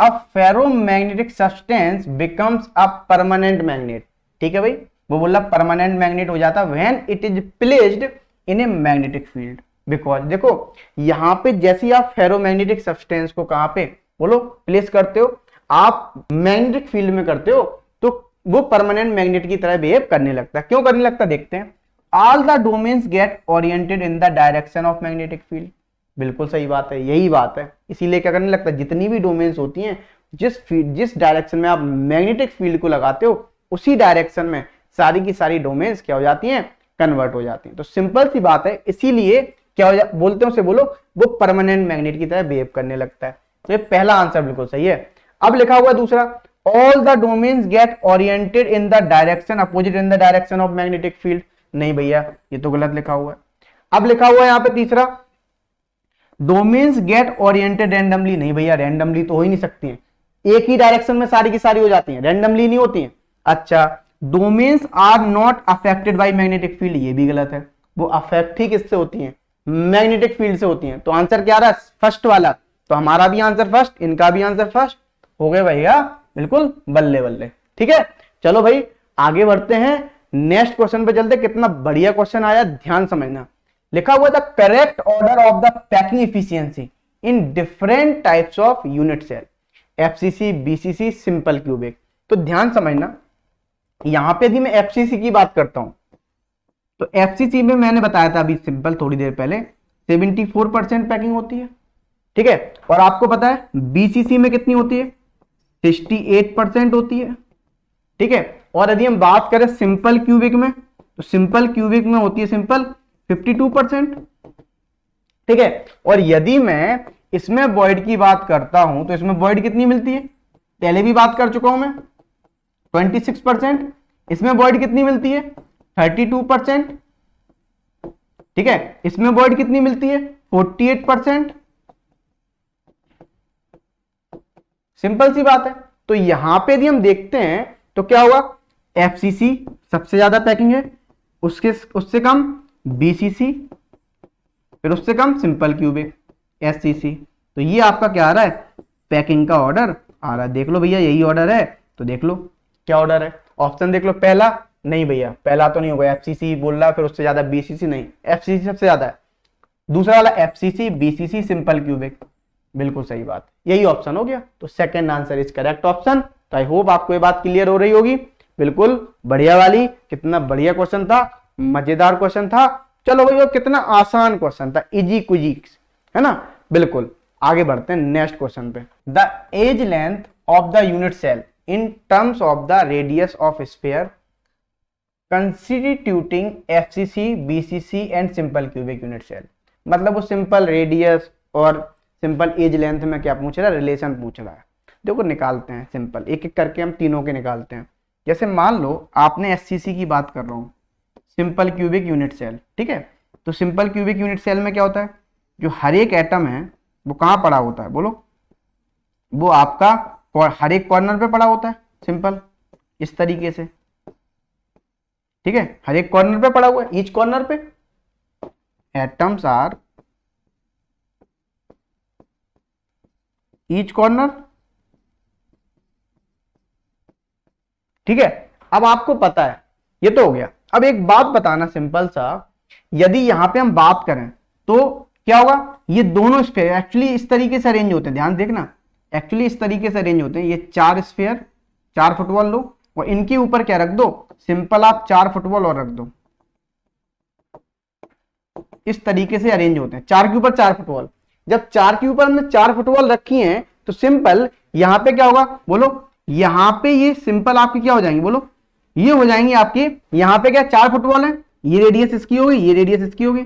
a ferromagnetic substance becomes a permanent magnet. ठीक है भाई, वो बोला परमानेंट मैग्नेट हो जाता when it is placed in a magnetic field. Because देखो यहां पे जैसे आप फेरोमैग्नेटिक सब्सटेंस को कहां पे, बोलो, प्लेस करते हो, आप मैग्नेटिक फील्ड में करते हो, तो वो परमानेंट मैग्नेट की तरह बिहेव करने लगता है। क्यों करने लगता है, देखते हैं। All the domains get oriented in the direction of magnetic field. बिल्कुल सही बात है, यही बात है। इसीलिए क्या करने लगता है, जितनी भी डोमेन्स होती हैं, जिस डायरेक्शन में आप मैग्नेटिक फील्ड को लगाते हो, उसी डायरेक्शन में सारी की सारी डोमेन्स क्या हो जाती हैं, कन्वर्ट हो जाती हैं। तो सिंपल सी बात है, इसीलिए क्या हो बोलते हैं उसे, बोलो, वो परमानेंट मैग्नेट की तरह बिहेव करने लगता है। तो ये पहला आंसर बिल्कुल सही है। अब लिखा हुआ दूसरा, all the domains get oriented in the direction opposite in the direction of magnetic field. नहीं भैया, ये तो गलत लिखा हुआ है। अब लिखा हुआ है यहाँ पे तीसरा, डोमेन्स गेट ओरिएंटेड रैंडमली। नहीं भैया, रैंडमली तो हो ही नहीं सकती हैं, एक ही डायरेक्शन में सारी की सारी हो जाती हैं, रैंडमली नहीं होती हैं। अच्छा, domains are not affected by magnetic field, ये भी गलत है। वो अफेक्ट ही किससे होती हैं? मैग्नेटिक फील्ड से होती हैं। तो आंसर क्या रहा? फर्स्ट वाला। तो हमारा भी आंसर फर्स्ट, इनका भी आंसर फर्स्ट हो गए भैया, बिल्कुल बल्ले बल्ले। ठीक है, चलो भाई आगे बढ़ते हैं, नेक्स्ट क्वेश्चन पे चलते। कितना बढ़िया क्वेश्चन आया, ध्यान समझना। लिखा हुआ था correct order of the packing efficiency in different types of unit cell, FCC, BCC, simple cubic. तो ध्यान समझना, यहां पे भी मैं एफसीसी की बात करता हूं। तो एफसीसी में मैंने बताया था अभी सिंपल थोड़ी देर पहले 74% पैकिंग होती है। ठीक है, और आपको पता है बीसीसी में कितनी होती है? 68% होती है। ठीक है, और यदि हम बात करें सिंपल क्यूबिक में, तो सिंपल क्यूबिक में होती है सिंपल 52%। ठीक है, और यदि मैं इसमें वॉइड की बात करता हूं तो इसमें वॉइड कितनी मिलती है? पहले भी बात कर चुका हूं मैं, 26%। इसमें वॉइड कितनी मिलती है? 32%। ठीक है, इसमें वॉइड कितनी मिलती है? 48%। सिंपल सी बात है। तो यहां पे यदि हम देखते हैं तो क्या हुआ? एफसीसी सबसे ज्यादा पैकिंग है, उससे कम बीसीसी, फिर उससे कम सिंपल क्यूबिक, एससीसी। तो ये आपका क्या आ रहा है? पैकिंग का ऑर्डर आ रहा है। देख लो भैया, यही ऑर्डर है। तो देख लो क्या ऑर्डर है, ऑप्शन देख लो। पहला नहीं भैया, पहला तो नहीं होगा, एफसीसी बोल रहा है, फिर उससे ज्यादा बीसीसी नहीं, एफसीसी सबसे ज्यादा है। दूसरा वाला एफसीसी, बीसीसी, सिंपल क्यूबिक, बिल्कुल सही बात, यही ऑप्शन हो गया। तो second answer is correct option. तो आई होप आपको ये बात क्लियर हो रही होगी, बिल्कुल बढ़िया वाली। कितना बढ़िया क्वेश्चन था, मजेदार क्वेश्चन था। चलो भैया, कितना आसान क्वेश्चन था, इजी कुजी, है ना। बिल्कुल आगे बढ़ते हैं नेक्स्ट क्वेश्चन पे। The edge length of the unit cell in terms of the radius of sphere constituting FCC, BCC and simple cubic unit cell. मतलब वो सिंपल रेडियस और सिंपल एज लेंथ में क्या पूछ रहा है? रिलेशन पूछ रहा है। देखो निकालते हैं सिंपल, एक एक करके हम तीनों के निकालते हैं। जैसे मान लो आपने एससीसी की बात कर रहा हूं, सिंपल क्यूबिक यूनिट सेल। ठीक है, तो सिंपल क्यूबिक यूनिट सेल में क्या होता है? जो हर एक एटम है वो कहां पड़ा होता है? बोलो। वो आपका हर एक कॉर्नर पे पड़ा होता है, सिंपल इस तरीके से। ठीक है, हर एक कॉर्नर पे पड़ा हुआ है, ईच कॉर्नर पे एटम्स आर ईच कॉर्नर। ठीक है, अब आपको पता है, ये तो हो गया। अब एक बात बताना सिंपल सा, यदि यहां पे हम बात करें तो क्या होगा? ये दोनों स्फीयर एक्चुअली इस तरीके से अरेंज होते हैं, ध्यान देखना, एक्चुअली इस तरीके से अरेंज होते हैं। ये 4 स्फीयर, 4 फुटबॉल लो और इनके ऊपर क्या रख दो? सिंपल आप 4 फुटबॉल और रख दो। इस तरीके से अरेंज होते हैं, 4 के ऊपर 4 फुटबॉल। जब 4 के ऊपर हमने 4 फुटबॉल रखी हैं तो सिंपल यहां पे क्या होगा? बोलो, यहां पे ये सिंपल आपकी क्या हो जाएंगे? बोलो, ये हो जाएंगे आपके, यहां पे क्या 4 फुटबॉल है, ये रेडियस इसकी होगी, ये रेडियस इसकी होगी,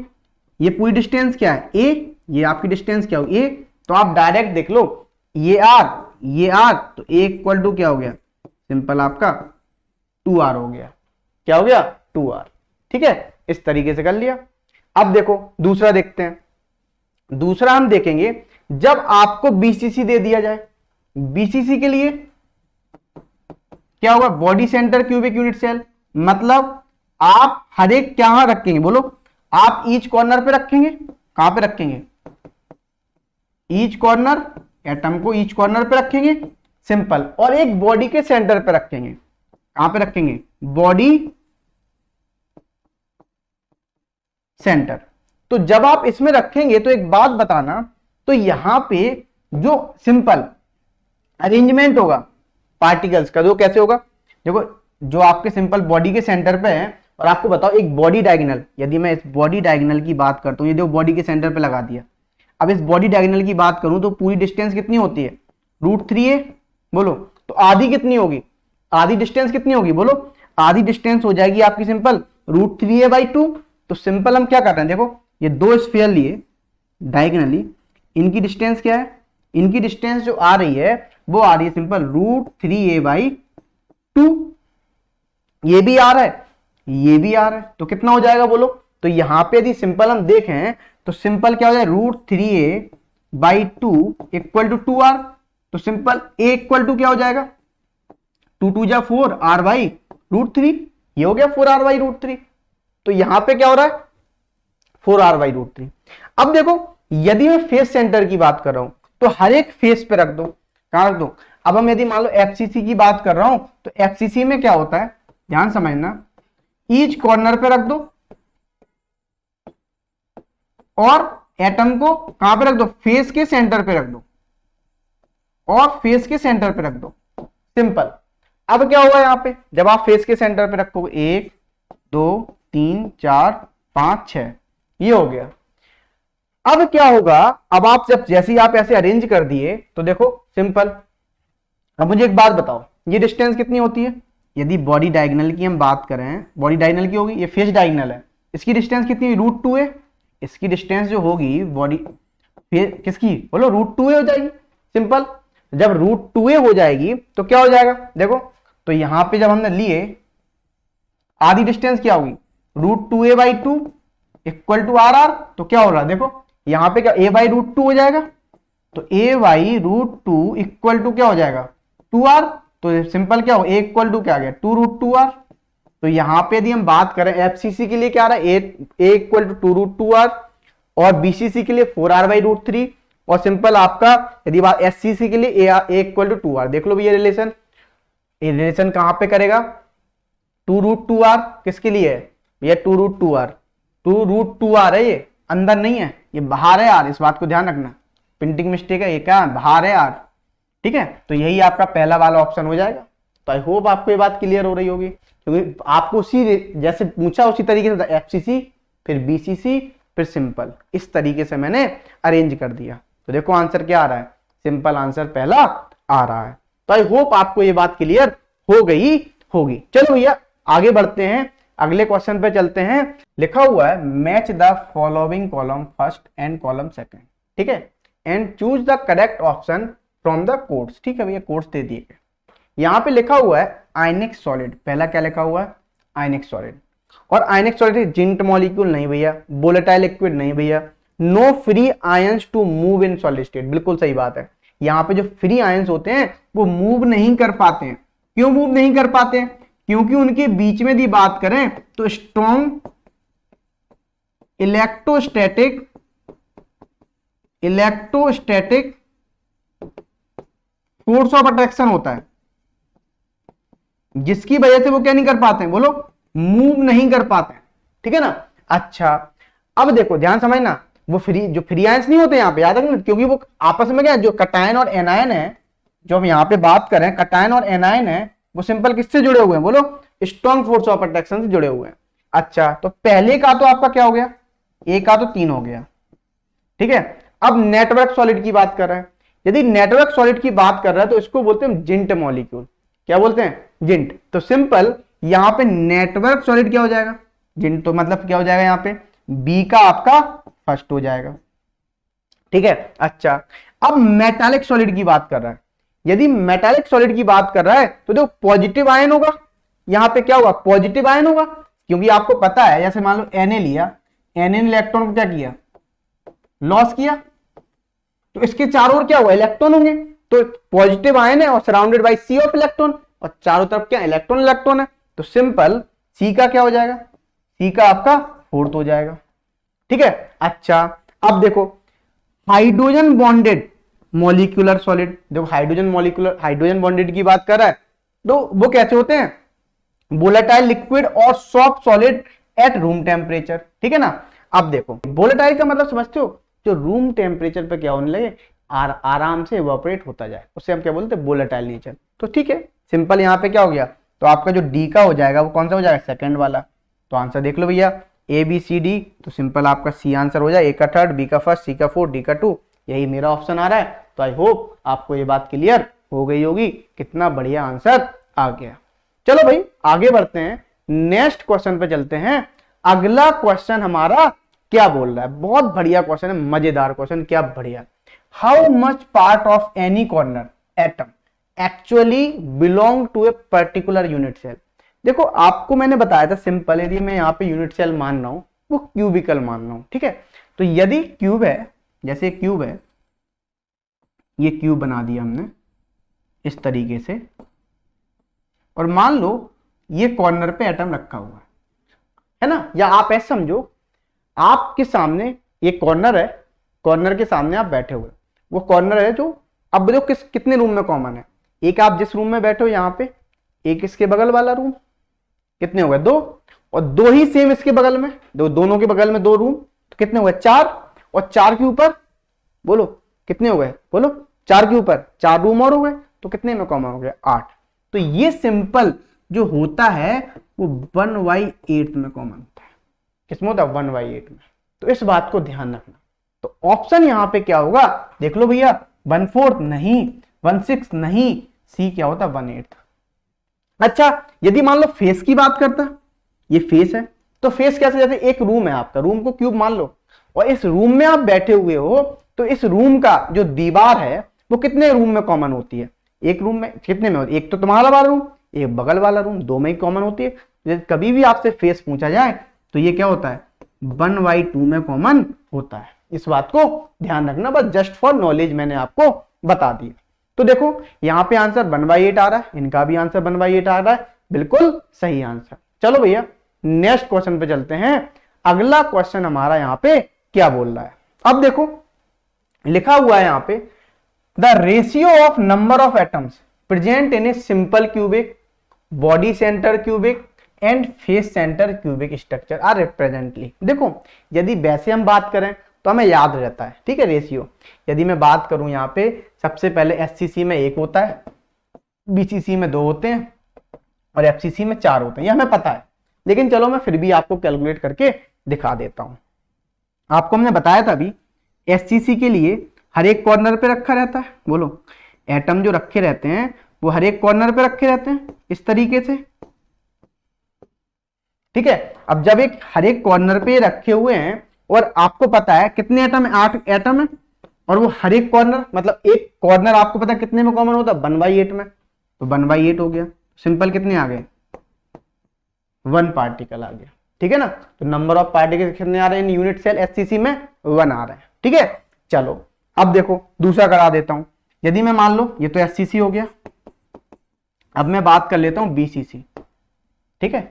ये पूरी डिस्टेंस क्या है? ए, ये आपकी डिस्टेंस क्या होगी? ए। तो आप डायरेक्ट देख लो, ये आर, ये आर, तो ए इक्वल टू क्या हो गया? सिंपल आपका 2r हो गया। क्या हो गया? 2r। ठीक है, इस तरीके से कर लिया। अब देखो दूसरा देखते हैं। दूसरा हम देखेंगे, जब आपको बीसीसी दे दिया जाए, बीसीसी के लिए क्या होगा? Body centre cubic unit cell. मतलब आप हर एक क्या रखेंगे? बोलो, आप ईच कॉर्नर पे रखेंगे। कहां पे रखेंगे? ईच कॉर्नर, एटम को ईच कॉर्नर पे रखेंगे, सिंपल। और एक बॉडी के सेंटर पे रखेंगे। कहां पे रखेंगे? Body centre. तो जब आप इसमें रखेंगे तो एक बात बताना, तो यहां पे जो सिंपल अरेंजमेंट होगा पार्टिकल्स का, वो कैसे होगा? देखो, जो आपके सिंपल बॉडी के सेंटर पे है, और आपको बताओ एक बॉडी डायगोनल, यदि मैं इस बॉडी डायगोनल की बात करता हूं, ये देखो बॉडी के सेंटर पे लगा दिया। अब इस बॉडी डायगोनल की बात करूं तो पूरी डिस्टेंस कितनी होती है? √3 है। बोलो, तो आधी कितनी होगी? आधी डिस्टेंस कितनी होगी? बोलो, आधी डिस्टेंस हो जाएगी आपकी सिंपल √3a/2। तो सिंपल हम क्या कर रहे हैं? देखो, ये दो स्फीयर लिए डायगोनली, इनकी डिस्टेंस क्या है? इनकी डिस्टेंस जो आ रही है वो आ रही है सिंपल √3a/2। ये भी आ रहा है, ये भी आ रहा है, तो कितना हो जाएगा बोलो। तो यहां पे यदि सिंपल हम देखें तो सिंपल क्या हो जाए, √3a/2 इक्वल टू 2r। तो सिंपल a इक्वल टू क्या हो जाएगा, 2 2 जा 4 r/√3। ये हो गया 4r/√3। तो यहां पे क्या हो रहा है, 4r/√3। अब देखो यदि मैं फेस सेंटर की बात कर रहा हूं तो हर एक फेस पे रख दो, कहां रख दो। अब हम यदि मान लो एफसीसी की बात कर रहा हूं तो एफसीसी में क्या होता है, ध्यान समझना, ईच कॉर्नर पे रख दो और एटम को कहां पे रख दो, फेस के सेंटर पे रख दो और फेस के सेंटर पे रख दो, सिंपल। अब क्या होगा यहां पे, जब आप फेस के सेंटर पे रखोगे 1 2 3 4 5 6, ये हो गया। अब क्या होगा, अब आप जब जैसे ही आप ऐसे अरेंज कर दिए तो देखो सिंपल। अब मुझे एक बात बताओ, ये डिस्टेंस कितनी होती है, यदि बॉडी डायगोनल की हम बात करें, बॉडी डायगोनल की होगी, ये फेस डायगोनल है, इसकी डिस्टेंस कितनी, √2a। इसकी डिस्टेंस जो होगी बॉडी किसकी बोलो, √2a हो जाएगी, सिंपल। जब √2a हो जाएगी तो क्या हो जाएगा, देखो तो यहां पे जब हमने लिए आधी डिस्टेंस क्या होगी, √2a/2 इक्वल टू r। तो क्या हो रहा है, देखो यहां पे क्या a/√2 हो जाएगा, तो a/√2 इक्वल टू क्या हो जाएगा, 2r। तो सिंपल क्या हो, a इक्वल टू क्या आ गया, 2√2r। तो यहां पे यदि हम बात करें एफसीसी के लिए क्या आ रहा है, a इक्वल टू 2√2r और बीसीसी के लिए 4r/√3 और सिंपल आपका यदि बात एससीसी के लिए a इक्वल टू 2r। देख लो भैया रिलेशन, ये रिलेशन कहां पे करेगा, 2√2r किसके लिए है भैया, 2√2r है, ये अंदर नहीं है, ये बाहर है यार, इस बात को ध्यान रखना, प्रिंटिंग मिस्टेक है, ये क्या बाहर है यार, ठीक है। तो यही आपका पहला वाला ऑप्शन हो जाएगा। तो आई होप आपको ये बात क्लियर हो रही होगी, क्योंकि आपको उसी जैसे पूछा उसी तरीके से एफसीसी फिर बीसीसी फिर सिंपल, इस तरीके से मैंने अरेंज कर दिया। तो देखो आंसर क्या आ रहा है, सिंपल आंसर पहला आ रहा है। तो आई होप आपको ये बात क्लियर हो गई होगी। चलो भैया आगे बढ़ते हैं, अगले क्वेश्चन पे चलते हैं। लिखा हुआ है match the following column first and column second, ठीक है, and choose the correct option from the codes. ठीक है भैया, कोड्स दे दिए गए। यहां पे लिखा हुआ है आयनिक सॉलिड, पहला क्या लिखा हुआ है, आयनिक सॉलिड। और आयनिक सॉलिड जिंट मॉलिक्यूल नहीं भैया, वोलेटाइल लिक्विड नहीं भैया, no free ions to move in solid state, बिल्कुल सही बात है। यहाँ पे जो फ्री आयंस होते हैं वो मूव नहीं कर पाते हैं। क्यों मूव नहीं कर पाते हैं, क्योंकि उनके बीच में यदि बात करें तो strong electrostatic force of attraction होता है, जिसकी वजह से वो क्या नहीं कर पाते हैं, बोलो मूव नहीं कर पाते हैं, ठीक है ना। अच्छा अब देखो ध्यान समझना, वो जो फ्री आयंस नहीं होते यहाँ पे, याद रखना, क्योंकि वो आपस में क्या जो कटायन और एनायन है, जो हम यहाँ पे बात करें कटायन और एनायन है, वो सिंपल किससे जुड़े हुए हैं, बोलो स्ट्रॉन्ग फोर्स ऑफ अट्रैक्शन से जुड़े हुए हैं। अच्छा तो पहले का तो आपका क्या हो गया, ए का तो 3 हो गया, ठीक है। अब नेटवर्क सॉलिड की बात कर रहे हैं, यदि नेटवर्क सॉलिड की बात कर रहा है तो इसको बोलते हैं जिंट मॉलिक्यूल, क्या बोलते हैं, जिंट। तो सिंपल यहां पे नेटवर्क सॉलिड क्या हो जाएगा, जिंट, तो मतलब क्या हो जाएगा यहाँ पे बी का आपका फर्स्ट हो जाएगा, ठीक है। अच्छा अब मेटालिक सॉलिड की बात कर रहा है, यदि मेटालिक सॉलिड की बात कर रहा है तो देखो पॉजिटिव आयन होगा, यहां पे क्या होगा, पॉजिटिव आयन होगा, क्योंकि आपको पता है जैसे मान लो Na लिया, Na ने इलेक्ट्रॉन को क्या किया, लॉस किया, तो इसके चारों ओर क्या हुआ, इलेक्ट्रॉन होंगे, तो पॉजिटिव आयन है और surrounded by sea of electron, और चारों तरफ क्या इलेक्ट्रॉन इलेक्ट्रॉन है, तो सिंपल सी का क्या हो जाएगा, सी का आपका 4th हो जाएगा, ठीक है। अच्छा अब देखो हाइड्रोजन बॉन्डेड मॉलिक्यूलर सॉलिड, देखो हाइड्रोजन बॉन्डेड की बात कर रहा है, तो वो कैसे होते हैं, वोलेटाइल लिक्विड और soft solid at room temperature, ठीक है ना। अब देखो वोलेटाइल का मतलब समझते हो, जो रूम टेम्परेचर पे क्या होने लगे, आराम से इवेपोरेट होता जाए, उससे हम क्या बोलते हैं, वोलेटाइल नेचर। तो ठीक है सिंपल, यहाँ पे क्या हो गया, तो आपका जो डी का हो जाएगा वो कौन सा हो जाएगा, सेकंड वाला। तो आंसर देख लो भैया ए बी सी डी, तो सिंपल आपका सी आंसर हो जाए, ए का 3rd, बी का 1st, सी का 4th, डी का 2, यही मेरा ऑप्शन आ रहा है। तो आई होप आपको ये बात क्लियर हो गई होगी, कितना बढ़िया आंसर आ गया। चलो भाई आगे बढ़ते हैं, नेक्स्ट क्वेश्चन पे चलते हैं। अगला क्वेश्चन हमारा क्या बोल रहा है, बहुत बढ़िया क्वेश्चन है, मजेदार क्वेश्चन, क्या बढ़िया। How much part of any corner atom actually belong to a particular unit cell. देखो आपको मैंने बताया था सिंपल, यदि मैं यहाँ पे यूनिट सेल मान रहा हूं वो क्यूबिकल मान रहा हूं, ठीक है। तो यदि क्यूब है, जैसे क्यूब है, ये क्यूब बना दिया हमने इस तरीके से, और मान लो ये कॉर्नर पे एटम रखा हुआ है ना, या आप ऐसे समझो आपके सामने ये कॉर्नर है, कॉर्नर के सामने आप बैठे हुए, वो कॉर्नर है जो, अब देखो कितने रूम में कॉमन है, एक आप जिस रूम में बैठे हो यहाँ पे, एक इसके बगल वाला रूम, कितने हो गए 2, और 2 ही सेम इसके बगल में, दोनों के बगल में 2 रूम, तो कितने हो गए 4, और 4 के ऊपर बोलो कितने हो गए, बोलो 4 के ऊपर 4 रूम और हो गए, तो कितने में कॉमन हो गए 8। तो ये सिंपल जो होता है वो 1/8 में कॉमन होता है। किसमें होता है 1/8 में। तो इस बात को ध्यान रखना। तो ऑप्शन यहां पे क्या होगा, देख लो भैया, 1/4 नहीं, 1/6 नहीं, सी क्या होता 1/8। अच्छा यदि मान लो फेस की बात करता, ये फेस है, तो फेस कैसे, जैसे एक रूम है आपका, रूम को क्यूब मान लो, और इस रूम में आप बैठे हुए हो, तो इस रूम का जो दीवार है वो कितने रूम में कॉमन होती है, एक रूम में कितने में होती है, एक तो तुम्हारा वाला रूम, एक बगल वाला रूम, 2 में ही कॉमन होती है। जैसे कभी भी आपसे फेस पूछा जाए तो ये क्या होता है 1/2 में कॉमन होता है। इस बात को ध्यान रखना, बस जस्ट फॉर नॉलेज मैंने आपको बता दिया। तो देखो यहाँ पे आंसर 1/8 आ रहा है, इनका भी आंसर 1/8 आ रहा है, बिल्कुल सही आंसर। चलो भैया नेक्स्ट क्वेश्चन पे चलते हैं। अगला क्वेश्चन हमारा यहाँ पे क्या बोल रहा है, अब देखो लिखा हुआ है यहाँ पे, the ratio of number of atoms present in a simple cubic, body centre cubic and face centre cubic structure are रिप्रेजेंटली। देखो यदि वैसे हम बात करें तो हमें याद रहता है, ठीक है, रेशियो। यदि मैं बात करूं यहाँ पे, सबसे पहले एससीसी में 1 होता है, बीसीसी में 2 होते हैं, और एफसीसी में 4 होते हैं, ये हमें पता है। लेकिन चलो मैं फिर भी आपको कैलकुलेट करके दिखा देता हूं। आपको हमने बताया था अभी, एससीसी के लिए हर एक कॉर्नर पे रखा रहता है, बोलो एटम जो रखे रहते हैं वो हर एक कॉर्नर पे रखे रहते हैं इस तरीके से, ठीक है। अब जब एक हर एक कॉर्नर पे रखे हुए हैं, और आपको पता है कितने एटम है, 8 एटम है, और वो हर एक कॉर्नर, मतलब एक कॉर्नर आपको पता है कितने में कॉमन होता है 1/8 में, तो 1/8 हो गया। सिंपल कितने आ गए 1 पार्टिकल आ गया, ठीक है ना। तो नंबर ऑफ पार्टिकल कितने आ रहे हैं यूनिट सेल एससीसी में 1 आ रहे हैं, ठीक है। चलो अब देखो दूसरा करा देता हूं। यदि मैं मान लो ये तो एससीसी हो गया, अब मैं बात कर लेता हूं बीसीसी, ठीक है।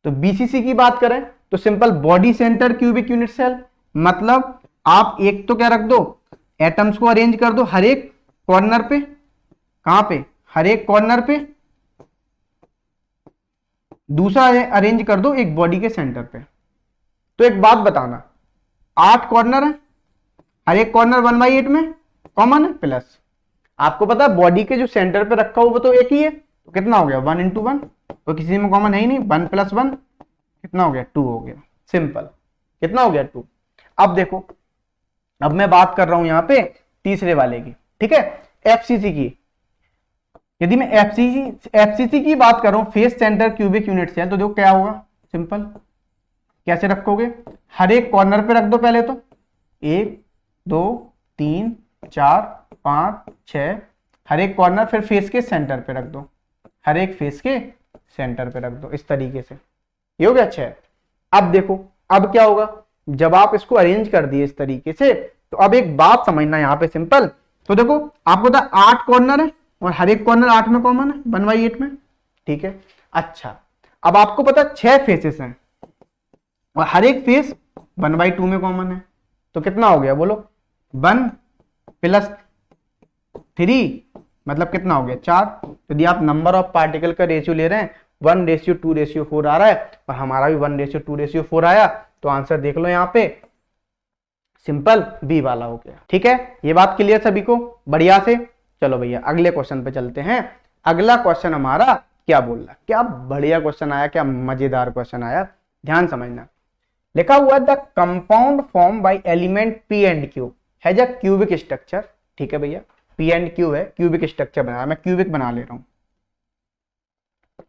तो बीसीसी की बात करें तो simple body centre cubic unit cell, मतलब आप एक तो क्या रख दो, एटम्स को अरेंज कर दो हर एक कॉर्नर पे, कहां पे, हर एक कॉर्नर पे, दूसरा अरेंज कर दो एक बॉडी के सेंटर पे। तो एक बात बताना, 8 कॉर्नर है, हर एक कॉर्नर 1/8 में कॉमन है, प्लस आपको पता है बॉडी के जो सेंटर पे रखा हुआ वो तो एक ही है, तो कितना हो गया 1 × 1, तो किसी में कॉमन है ही नहीं, 1 + 1 कितना हो गया 2 हो गया, सिंपल कितना हो गया 2। अब देखो, अब मैं बात कर रहा हूं यहां पे तीसरे वाले की, ठीक है, एफसीसी की। यदि मैं एफसीसी की बात कर रहा हूं, face centre cubic unit cell, तो देखो क्या होगा, सिंपल कैसे रखोगे, हर एक कॉर्नर पे रख दो पहले तो, 1 2 3 4 5 6, हर एक कॉर्नर, फिर फेस के सेंटर पे रख दो, हर एक फेस के सेंटर पे रख दो, इस तरीके से, ये हो गया 6। अब देखो अब क्या होगा, जब आप इसको अरेंज कर दिए इस तरीके से, तो अब एक बात समझना यहां पे सिंपल। तो देखो आपको पता 8 कॉर्नर है, और हर एक कॉर्नर 8 में कॉमन है 1/8 में, ठीक है। अच्छा अब आपको पता 6 फेसेस हैं, और हर एक फेस 1/2 में कॉमन है, तो कितना हो गया बोलो 1 + 3 मतलब कितना हो गया 4। यदि आप नंबर ऑफ पार्टिकल का रेशियो ले रहे हैं 1:2:4 आ रहा है, और हमारा भी 1:2:4 आया, तो आंसर देख लो यहाँ पे सिंपल बी वाला हो गया, ठीक है। ये बात क्लियर सभी को, बढ़िया से। चलो भैया अगले क्वेश्चन पे चलते हैं। अगला क्वेश्चन हमारा क्या बोल रहा है, क्या बढ़िया क्वेश्चन आया, क्या मजेदार क्वेश्चन आया, ध्यान समझना। लिखा हुआ the compound form by element P and Q has a cubic structure, ठीक है भैया, पी एंड क्यू है, क्यूबिक स्ट्रक्चर बनाया, मैं क्यूबिक बना ले रहा हूं,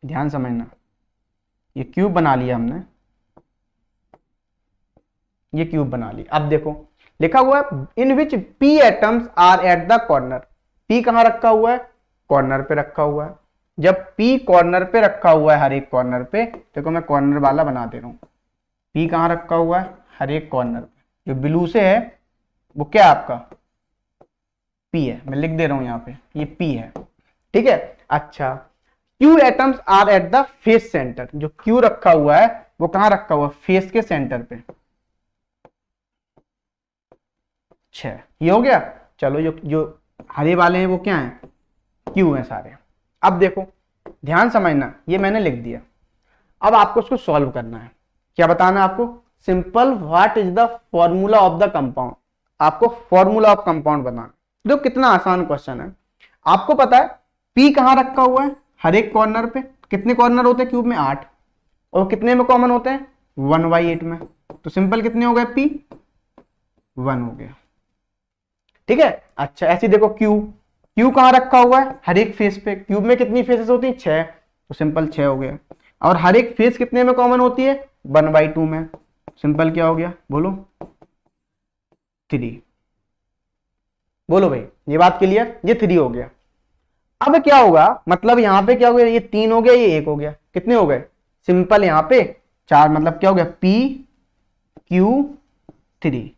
ध्यान समझना। ये क्यूब बना लिया हमने, ये क्यूब बना लिया। अब देखो लिखा हुआ है in which p atoms are at the corner, P कहाँ रखा हुआ है, कॉर्नर पे रखा हुआ है। जब P कॉर्नर पे रखा हुआ है, हर एक कॉर्नर पे, देखो मैं कॉर्नर वाला बना दे रहा हूँ। P कहाँ रखा हुआ है, हर एक कॉर्नर पे। जो ब्लू से है वो क्या है आपका, P है, मैं लिख दे रहा हूं यहाँ पे, ये P है, ठीक है। अच्छा, Q atoms are at the face centre, जो Q रखा हुआ है वो कहां रखा हुआ है, फेस के सेंटर पे। अच्छा, ये हो गया। चलो जो हरे वाले हैं वो क्या हैं, Q हैं सारे। अब देखो ध्यान समझना, ये मैंने लिख दिया। अब आपको उसको सॉल्व करना है। क्या बताना है आपको, simple what is the formula of the compound. आपको फॉर्मूला ऑफ कंपाउंड बनाना। जो कितना आसान क्वेश्चन है। आपको पता है P कहां रखा हुआ है, हर एक कॉर्नर पे। कितने कॉर्नर होते हैं क्यूब में, 8, और कितने में कॉमन होते हैं, 1/8 में। तो सिंपल कितने हो गए, P 1 हो गया, ठीक है। अच्छा ऐसे देखो Q कहां रखा हुआ है, हर एक फेस पे। क्यूब में कितनी फेसेस होती हैं, 6, तो सिंपल 6 हो गया। और हर एक फेस कितने में कॉमन होती है, 1/2 में। सिंपल क्या हो गया, बोलो 3। बोलो भाई, ये बात क्लियर, ये 3 हो गया। अब क्या होगा, मतलब यहां पे क्या हो गया, ये 3 हो गया, ये 1 हो गया, कितने हो गए, सिंपल यहां पे 4, मतलब क्या हो गया, PQ3।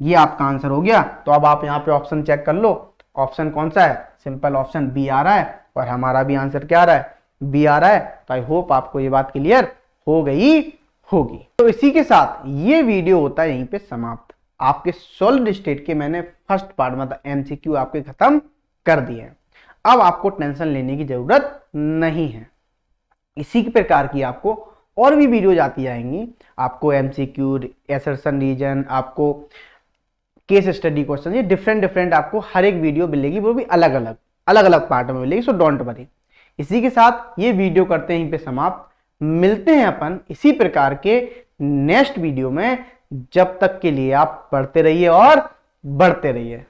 ये आपका आंसर हो गया। तो अब आप यहां पे ऑप्शन चेक कर लो, ऑप्शन कौन सा है, सिंपल ऑप्शन बी आ रहा है। और हमारा भी आंसर क्या आ रहा है, बी आ रहा है। तो आई होप आपको ये बात क्लियर हो गई होगी। तो इसी के साथ ये वीडियो होता है यहीं पे समाप्त। आपके सॉलिड स्टेट के मैंने फर्स्ट पार्ट मतलब एमसीक्यू आपके खत्म कर दिए हैं। अब आपको टेंशन लेने की जरूरत नहीं है। इसी प्रकार की आपको और भी वीडियो आती जाएंगी। आपको एमसीक्यू, असर्शन रीजन, आपको केस स्टडी क्वेश्चन, ये डिफरेंट आपको हर एक वीडियो मिलेगी, वो भी अलग अलग पार्ट में मिलेगी। So don't worry. इसी के साथ ये वीडियो करते हैं यहीं पे समाप्त। मिलते हैं अपन इसी प्रकार के नेक्स्ट वीडियो में। जब तक के लिए आप पढ़ते रहिए और बढ़ते रहिए।